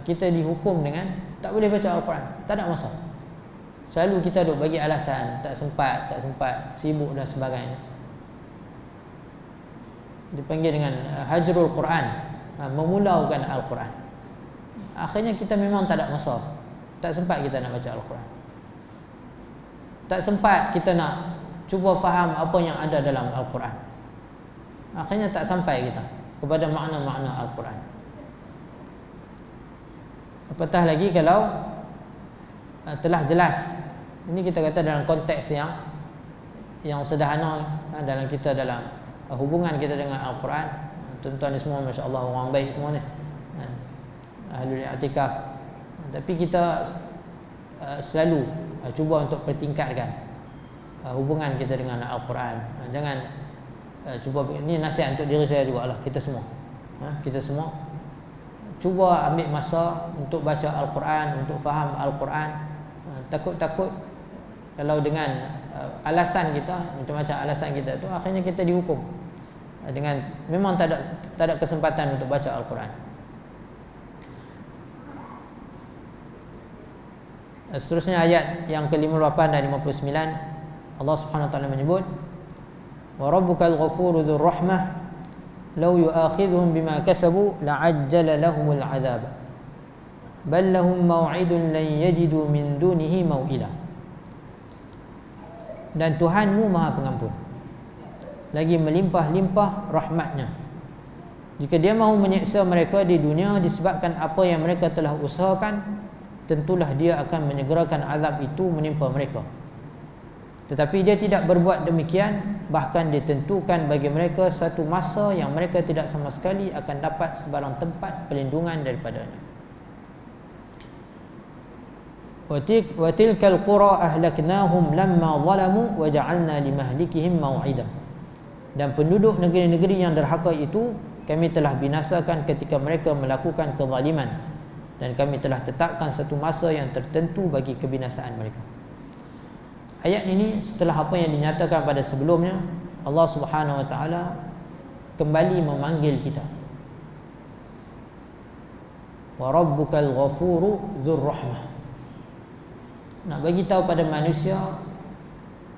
kita dihukum dengan tak boleh baca Al-Quran, tak ada masa. Selalu kita duk bagi alasan, tak sempat, sibuk dan sebagainya. Dipanggil dengan hajrul Quran, memulaukan Al-Quran. Akhirnya kita memang tak ada masa, tak sempat kita nak baca Al-Quran, tak sempat kita nak cuba faham apa yang ada dalam Al-Quran. Akhirnya tak sampai kita kepada makna-makna Al-Quran. Apatah lagi kalau telah jelas. Ini kita kata dalam konteks yang sederhana, dalam kita dalam hubungan kita dengan Al-Quran. Tuan-tuan ni semua masya-Allah orang baik semua ni, ahlul i'tikaf. Tapi kita selalu cuba untuk pertingkatkan hubungan kita dengan Al-Quran. Jangan cuba, ini nasihat untuk diri saya jugalah, kita semua. Kita semua cuba ambil masa untuk baca Al-Quran, untuk faham Al-Quran. Takut-takut kalau dengan alasan kita, macam-macam alasan kita tu, akhirnya kita dihukum dengan memang tak ada kesempatan untuk baca Al-Quran. Seterusnya ayat yang ke-58 dan 59, Allah Subhanahu wa taala menyebut, wa rabbukal ghafuru dzur rahmah law yu'akhidhuhum bima kasabu la'ajjala lahumul 'adzab bal lahum maw'idun lan yajidu min dunihi maw'ila. Dan Tuhanmu Maha Pengampun, lagi melimpah-limpah rahmatnya. Jika dia mahu menyeksa mereka di dunia disebabkan apa yang mereka telah usahakan, tentulah dia akan menyegerakan azab itu menimpa mereka. Tetapi dia tidak berbuat demikian, bahkan ditentukan bagi mereka satu masa yang mereka tidak sama sekali akan dapat sebarang tempat perlindungan daripadanya. Wa tilkal qura ahlaknahum lamma zalamu wa ja'alna limahlikihim maw'ida. Dan penduduk negeri-negeri yang derhaka itu kami telah binasakan ketika mereka melakukan kezaliman, dan kami telah tetapkan satu masa yang tertentu bagi kebinasaan mereka. Ayat ini setelah apa yang dinyatakan pada sebelumnya, Allah Subhanahu wa taala kembali memanggil kita. Wa rabbukal ghafuru dzur rahmah. Nak bagi tahu pada manusia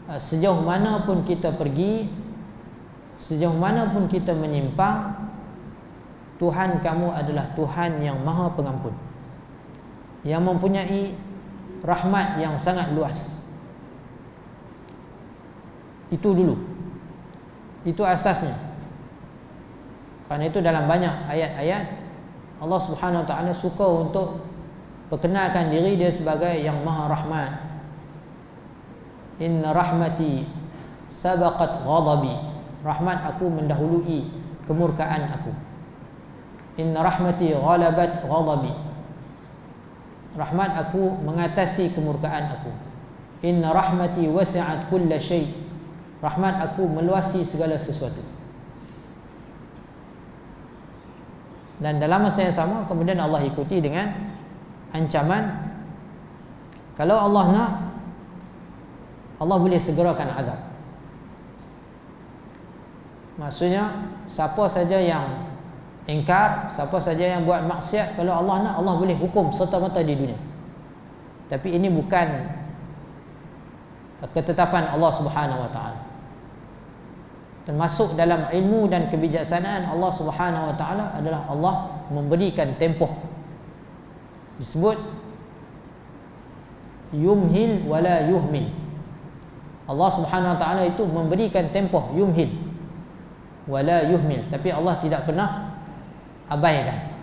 sejauh mana pun kita pergi, sejauh mana pun kita menyimpang, Tuhan kamu adalah Tuhan yang Maha Pengampun, yang mempunyai rahmat yang sangat luas. Itu dulu, itu asasnya. Karena itu dalam banyak ayat-ayat Allah Subhanahu wa taala suka untuk perkenalkan diri dia sebagai yang Maha Rahmat. Inna rahmati sabaqat ghadabi. Rahmat aku mendahului kemurkaan aku. Inna rahmati ghalabat ghadabi. Rahmat aku mengatasi kemurkaan aku. Inna rahmati wasi'at kulla syai'. Rahmat aku meluasi segala sesuatu. Dan dalam masa yang sama kemudian Allah ikuti dengan ancaman, kalau Allah nak, Allah boleh segerakan azab. Maksudnya siapa saja yang ingkar, siapa saja yang buat maksiat, kalau Allah nak, Allah boleh hukum serta-merta di dunia. Tapi ini bukan ketetapan Allah Subhanahu wa taala. Termasuk dalam ilmu dan kebijaksanaan Allah Subhanahu wa taala adalah Allah memberikan tempoh. Disebut yumhil wala yuhmil. Allah Subhanahu wa taala itu memberikan tempoh, yumhil wala yuhmil, tapi Allah tidak pernah abaikan.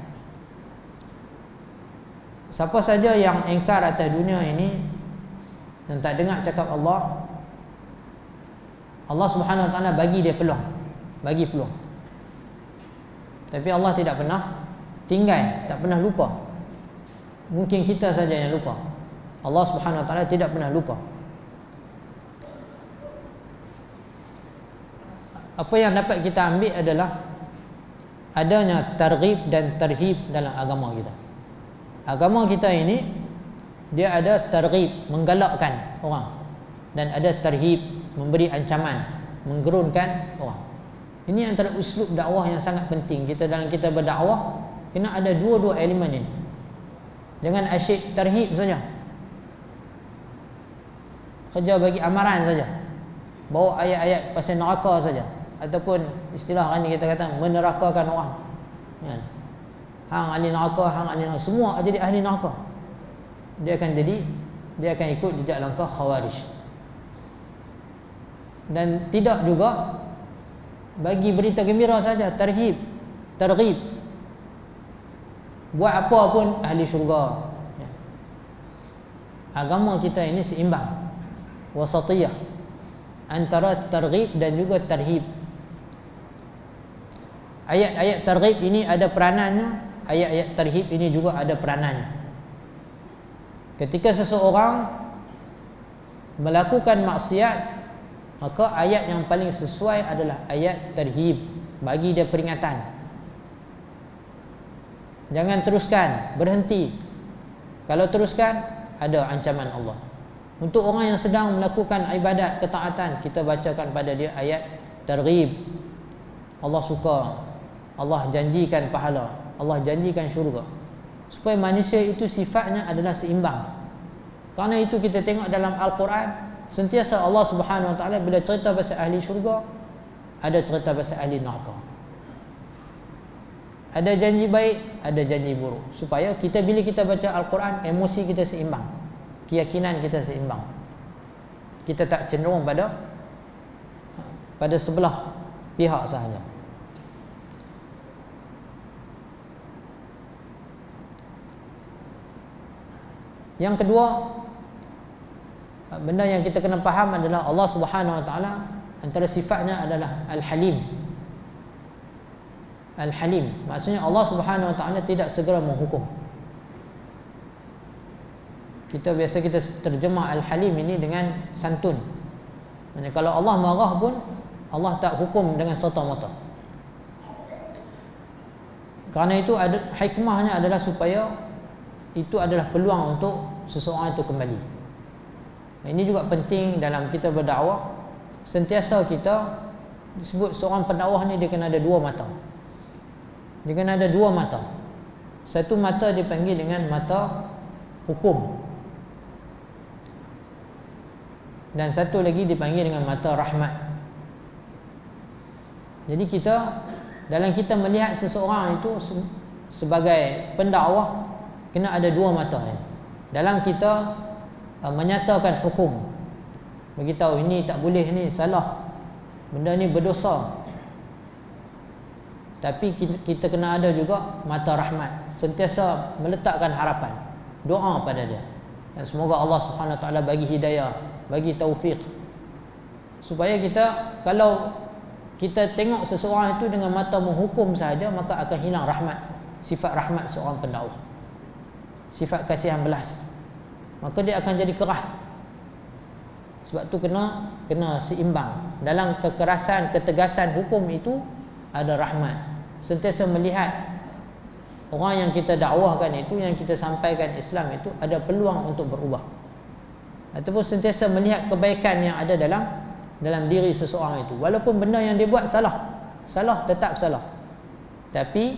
Siapa saja yang ingkar atas dunia ini dan tak dengar cakap Allah, Allah Subhanahu wa taala bagi dia peluang, bagi peluang. Tapi Allah tidak pernah tinggal, tak pernah lupa. Mungkin kita saja yang lupa. Allah Subhanahu wa taala tidak pernah lupa. Apa yang dapat kita ambil adalah adanya targhib dan tarhib dalam agama kita. Agama kita ini dia ada targhib, menggalakkan orang, dan ada tarhib, memberi ancaman, menggerunkan orang. Ini antara uslub dakwah yang sangat penting. Kita dalam kita berdakwah kena ada dua-dua elemen ini. Jangan asyik tarhib saja, kerja bagi amaran saja, bawa ayat-ayat pasal neraka saja, ataupun istilah ni kita kata menerakakan orang. Ya. Hang ahli neraka, hang ahli neraka, semua jadi ahli neraka. Dia akan ikut jejak langkah Khawarij. Dan tidak juga bagi berita gembira saja, tarhib, targhib. Buat apa pun ahli syurga. Ya. Agama kita ini seimbang, wasatiyah, antara targhib dan juga tarhib. Ayat-ayat targhib ini ada peranannya, ayat-ayat tarhib ini juga ada peranannya. Ketika seseorang melakukan maksiat, maka ayat yang paling sesuai adalah ayat tarhib, bagi dia peringatan. Jangan teruskan, berhenti. Kalau teruskan, ada ancaman Allah. Untuk orang yang sedang melakukan ibadat, ketaatan, kita bacakan pada dia ayat targhib. Allah suka, Allah janjikan pahala, Allah janjikan syurga. Supaya manusia itu sifatnya adalah seimbang. Karena itu kita tengok dalam Al-Quran, sentiasa Allah Subhanahu wa taala bila cerita pasal ahli syurga, ada cerita pasal ahli neraka. Ada janji baik, ada janji buruk. Supaya kita bila kita baca Al-Quran, emosi kita seimbang, keyakinan kita seimbang. Kita tak cenderung pada sebelah pihak sahaja. Yang kedua, benda yang kita kena faham adalah Allah Subhanahu Wa Taala antara sifatnya adalah Al-Halim. Al-Halim maksudnya Allah Subhanahu Wa Taala tidak segera menghukum. Kita terjemah Al-Halim ini dengan santun. Maksudnya kalau Allah marah pun Allah tak hukum dengan serta-merta. Kerana itu ada hikmahnya adalah supaya itu adalah peluang untuk seseorang itu kembali. Ini juga penting dalam kita berdakwah. Sentiasa kita disebut seorang pendakwah ni dia kena ada dua mata. Dia kena ada dua mata. Satu mata dipanggil dengan mata hukum, dan satu lagi dipanggil dengan mata rahmat. Jadi dalam kita melihat seseorang itu sebagai pendakwah, kena ada dua mata dalam kita menyatakan hukum, beritahu ini tak boleh, ni salah, benda ni berdosa. Tapi kita kena ada juga mata rahmat, sentiasa meletakkan harapan, doa pada dia, dan semoga Allah Subhanahu Wa Taala bagi hidayah, bagi taufik, supaya kita, kalau kita tengok seseorang itu dengan mata menghukum sahaja, maka akan hilang rahmat, sifat rahmat seorang pendakwah, sifat kasihan belas, maka dia akan jadi kerah. Sebab tu kena seimbang. Dalam kekerasan, ketegasan hukum itu ada rahmat. Sentiasa melihat orang yang kita dakwahkan itu, yang kita sampaikan Islam itu, ada peluang untuk berubah, ataupun sentiasa melihat kebaikan yang ada dalam diri seseorang itu. Walaupun benda yang dia buat salah, tetap salah, tapi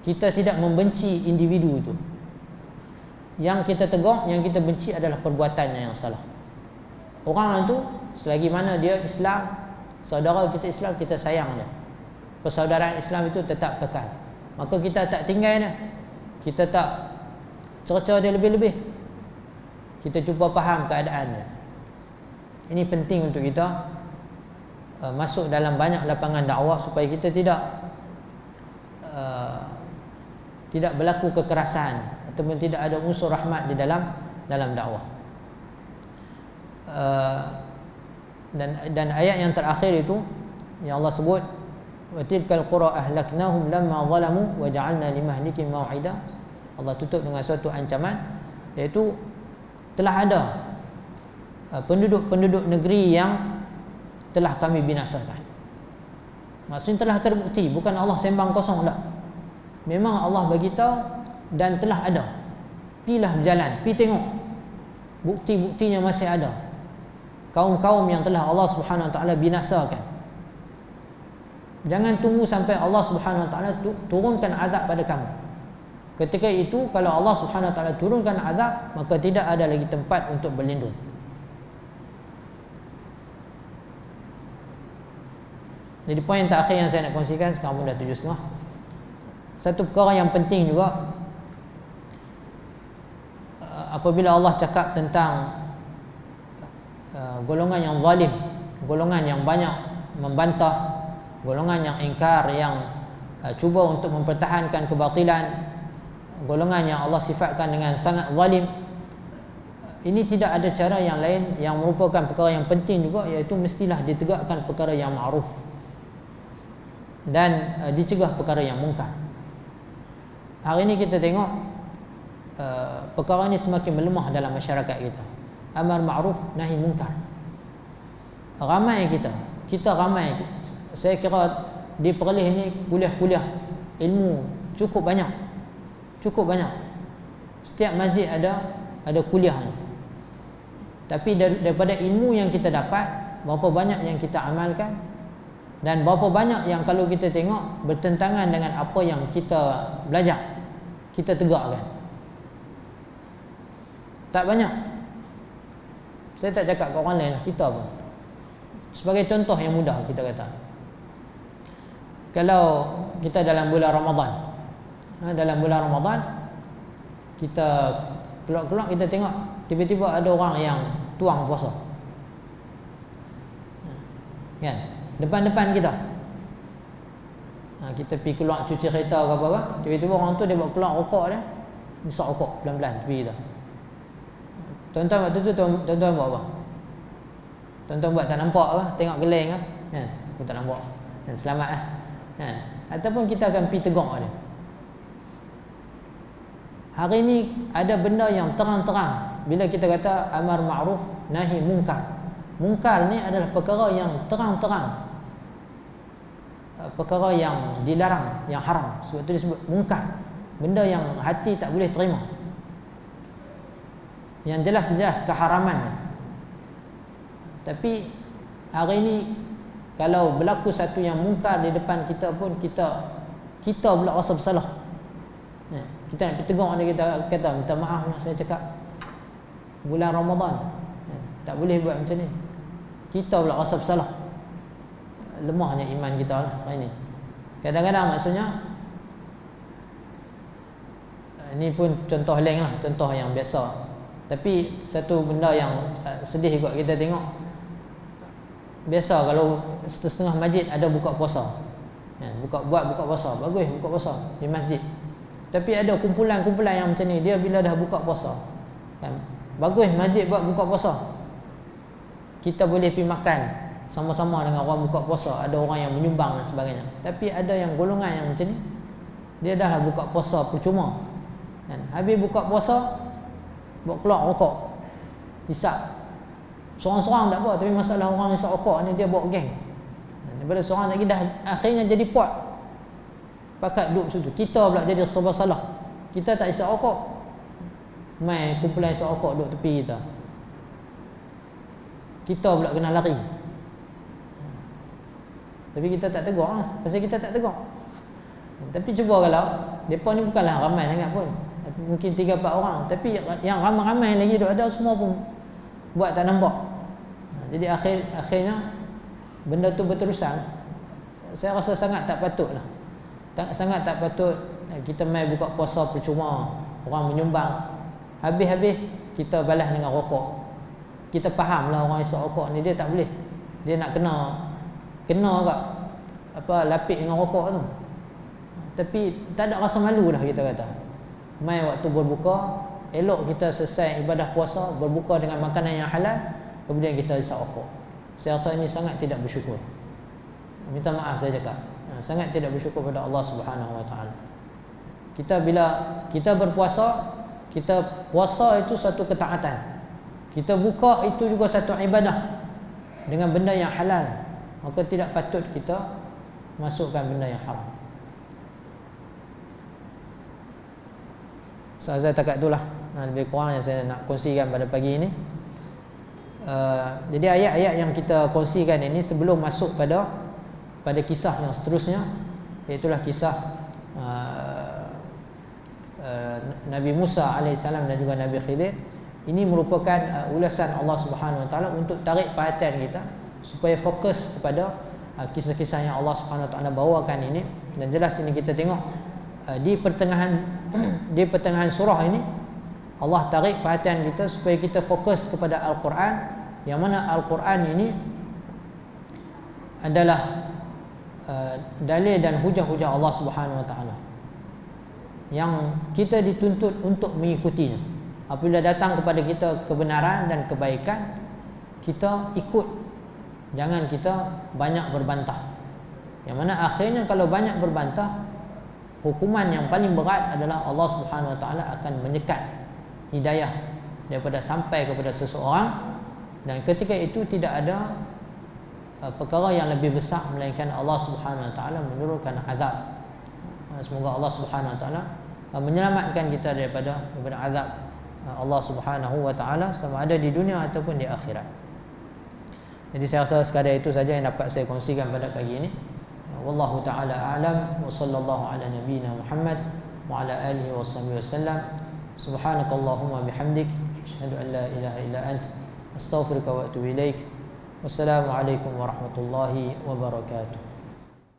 kita tidak membenci individu itu. Yang kita tegur, yang kita benci adalah perbuatannya yang salah. Orang itu selagi mana dia Islam, saudara kita Islam, kita sayang dia. Persaudaraan Islam itu tetap kekal. Maka kita tak tinggal dia, kita tak cerca dia lebih-lebih, kita cuba faham keadaan dia. Ini penting untuk kita masuk dalam banyak lapangan dakwah, supaya kita tidak berlaku kekerasan, ataupun tidak ada unsur rahmat di dalam dakwah. Dan ayat yang terakhir itu yang Allah sebut, wa tilkal qura ahlaknahum lamma zalamu wa ja'alna limahlikim mau'ida. Allah tutup dengan suatu ancaman, iaitu telah ada penduduk-penduduk negeri yang telah kami binasakan. Maksudnya telah terbukti, bukan Allah sembang kosong tak. Memang Allah bagi tahu dan telah ada. Pilah berjalan, pi tengok. Bukti-buktinya masih ada. Kaum-kaum yang telah Allah Subhanahu Wa Taala binasakan. Jangan tunggu sampai Allah Subhanahu Wa Taala turunkan azab pada kamu. Ketika itu kalau Allah Subhanahu Wa Taala turunkan azab, maka tidak ada lagi tempat untuk berlindung. Jadi poin terakhir yang saya nak kongsikan, sekarang pun dah 7.30. Satu perkara yang penting juga, apabila Allah cakap tentang golongan yang zalim, golongan yang banyak membantah, golongan yang ingkar, yang cuba untuk mempertahankan kebatilan, golongan yang Allah sifatkan dengan sangat zalim, ini tidak ada cara yang lain yang merupakan perkara yang penting juga, iaitu mestilah ditegakkan perkara yang ma'ruf dan dicegah perkara yang mungkar. Hari ini kita tengok perkara ini semakin melemah dalam masyarakat kita. Amar ma'ruf nahi mungkar. Ramai kita ramai. Saya kira di Perlis ni kuliah-kuliah ilmu cukup banyak. Setiap masjid ada kuliah ni. Tapi daripada ilmu yang kita dapat, berapa banyak yang kita amalkan, dan berapa banyak yang kalau kita tengok bertentangan dengan apa yang kita belajar, kita tegakkan. Tak banyak. Saya tak cakap kat orang lain lah, kita pun. Sebagai contoh yang mudah kita kata, kalau kita dalam bulan Ramadan, kita keluar-keluar, kita tengok tiba-tiba ada orang yang tuang puasa, kan, depan-depan kita. Kita pergi keluar cuci kereta ke apa, tiba-tiba orang tu dia buat keluar rokok dia, besar rokok pelan-pelan tepi kita. Tuan-tuan waktu tu tuan-tuan buat apa? Tuan-tuan buat tak nampak ke? Tengok geleng ke? Kan? Aku tak nampak. Kan? Selamat lah. Kan? Ataupun kita akan pergi tegur dia. Hari ni ada benda yang terang-terang. Bila kita kata amar ma'ruf nahi mungkar. Mungkar ni adalah perkara yang terang-terang, perkara yang dilarang, yang haram. Sebab tu disebut mungkar. Benda yang hati tak boleh terima, yang jelas-jelas keharaman. Tapi hari ini kalau berlaku satu yang mungkar di depan kita pun kita pula rasa bersalah. Kita nak tegur dia, kita kata minta maaf lah, saya cakap bulan Ramadan tak boleh buat macam ni. Kita pula rasa bersalah. Lemahnya iman kita lah hari ni. Kadang-kadang maksudnya, ini pun contoh lain lah, contoh yang biasa. Tapi satu benda yang sedih juga kita tengok. Biasa kalau setengah masjid ada buka puasa, buka puasa, bagus buka puasa di masjid. Tapi ada kumpulan-kumpulan yang macam ni, dia bila dah buka puasa, bagus masjid buat buka puasa, kita boleh pergi makan sama-sama dengan orang buka puasa, ada orang yang menyumbang dan sebagainya. Tapi ada yang golongan yang macam ni, dia dah buka puasa percuma. Habis buka puasa, buat keluar rokok, hisap. Seorang-seorang tak apa, tapi masalah orang hisap rokok ni dia bawa geng. Daripada seorang lagi dah akhirnya jadi puak, pakat duduk situ. Kita pula jadi serba salah. Kita tak hisap rokok, main kumpulan hisap rokok duduk tepi kita. Kita pula kena lari. Tapi kita tak tegur lah, pasal kita tak tegur. Tapi cuba kalau mereka ni bukanlah ramai sangat pun, mungkin 3-4 orang, tapi yang ramai-ramai lagi duk ada, semua pun buat tak nampak. Jadi akhirnya benda tu berterusan. Saya rasa sangat tak patut lah. Sangat tak patut kita main buka puasa percuma, orang menyumbang, habis-habis kita balas dengan rokok. Kita faham lah orang isap rokok ni dia tak boleh, dia nak kena kat lapik dengan rokok tu. Tapi tak ada rasa malu dah kita kata. Mai waktu berbuka, elok kita selesai ibadah puasa, berbuka dengan makanan yang halal, kemudian kita isap rokok. Saya rasa ini sangat tidak bersyukur. Minta maaf saya cakap, sangat tidak bersyukur pada Allah Subhanahu Wa Taala. Kita bila kita berpuasa, kita puasa itu satu ketaatan. Kita buka itu juga satu ibadah dengan benda yang halal. Maka tidak patut kita masukkan benda yang haram. Saya takat itulah lebih kurang yang saya nak kongsikan pada pagi ini. Jadi ayat-ayat yang kita kongsikan ini sebelum masuk pada kisah yang seterusnya, iaitulah kisah Nabi Musa alaihissalam dan juga Nabi Khidir. Ini merupakan ulasan Allah Subhanahu Wa Taala untuk tarik perhatian kita supaya fokus kepada kisah-kisah yang Allah Subhanahu Wa Taala bawakan ini. Dan jelas ini kita tengok di pertengahan surah ini Allah tarik perhatian kita supaya kita fokus kepada Al-Quran, yang mana Al-Quran ini adalah dalil dan hujah-hujah Allah Subhanahu Wa Taala yang kita dituntut untuk mengikutinya. Apabila datang kepada kita kebenaran dan kebaikan, kita ikut, jangan kita banyak berbantah. Yang mana akhirnya kalau banyak berbantah, hukuman yang paling berat adalah Allah Subhanahu Wa Taala akan menyekat hidayah daripada sampai kepada seseorang, dan ketika itu tidak ada perkara yang lebih besar melainkan Allah Subhanahu Wa Taala menurunkan azab. Semoga Allah Subhanahu Wa Taala menyelamatkan kita daripada azab Allah Subhanahu Wa Taala, sama ada di dunia ataupun di akhirat. Jadi saya rasa sekadar itu saja yang dapat saya kongsikan pada pagi ini. Wallahu taala a'lam, wa sallallahu ala nabiyyina Muhammad wa ala alihi washabbihi wasallam. Subhanakallahumma bihamdik, asyhadu an la ilaha illa ant, astaghfiruka wa atubu ilaik. Wassalamu alaikum warahmatullahi wabarakatuh.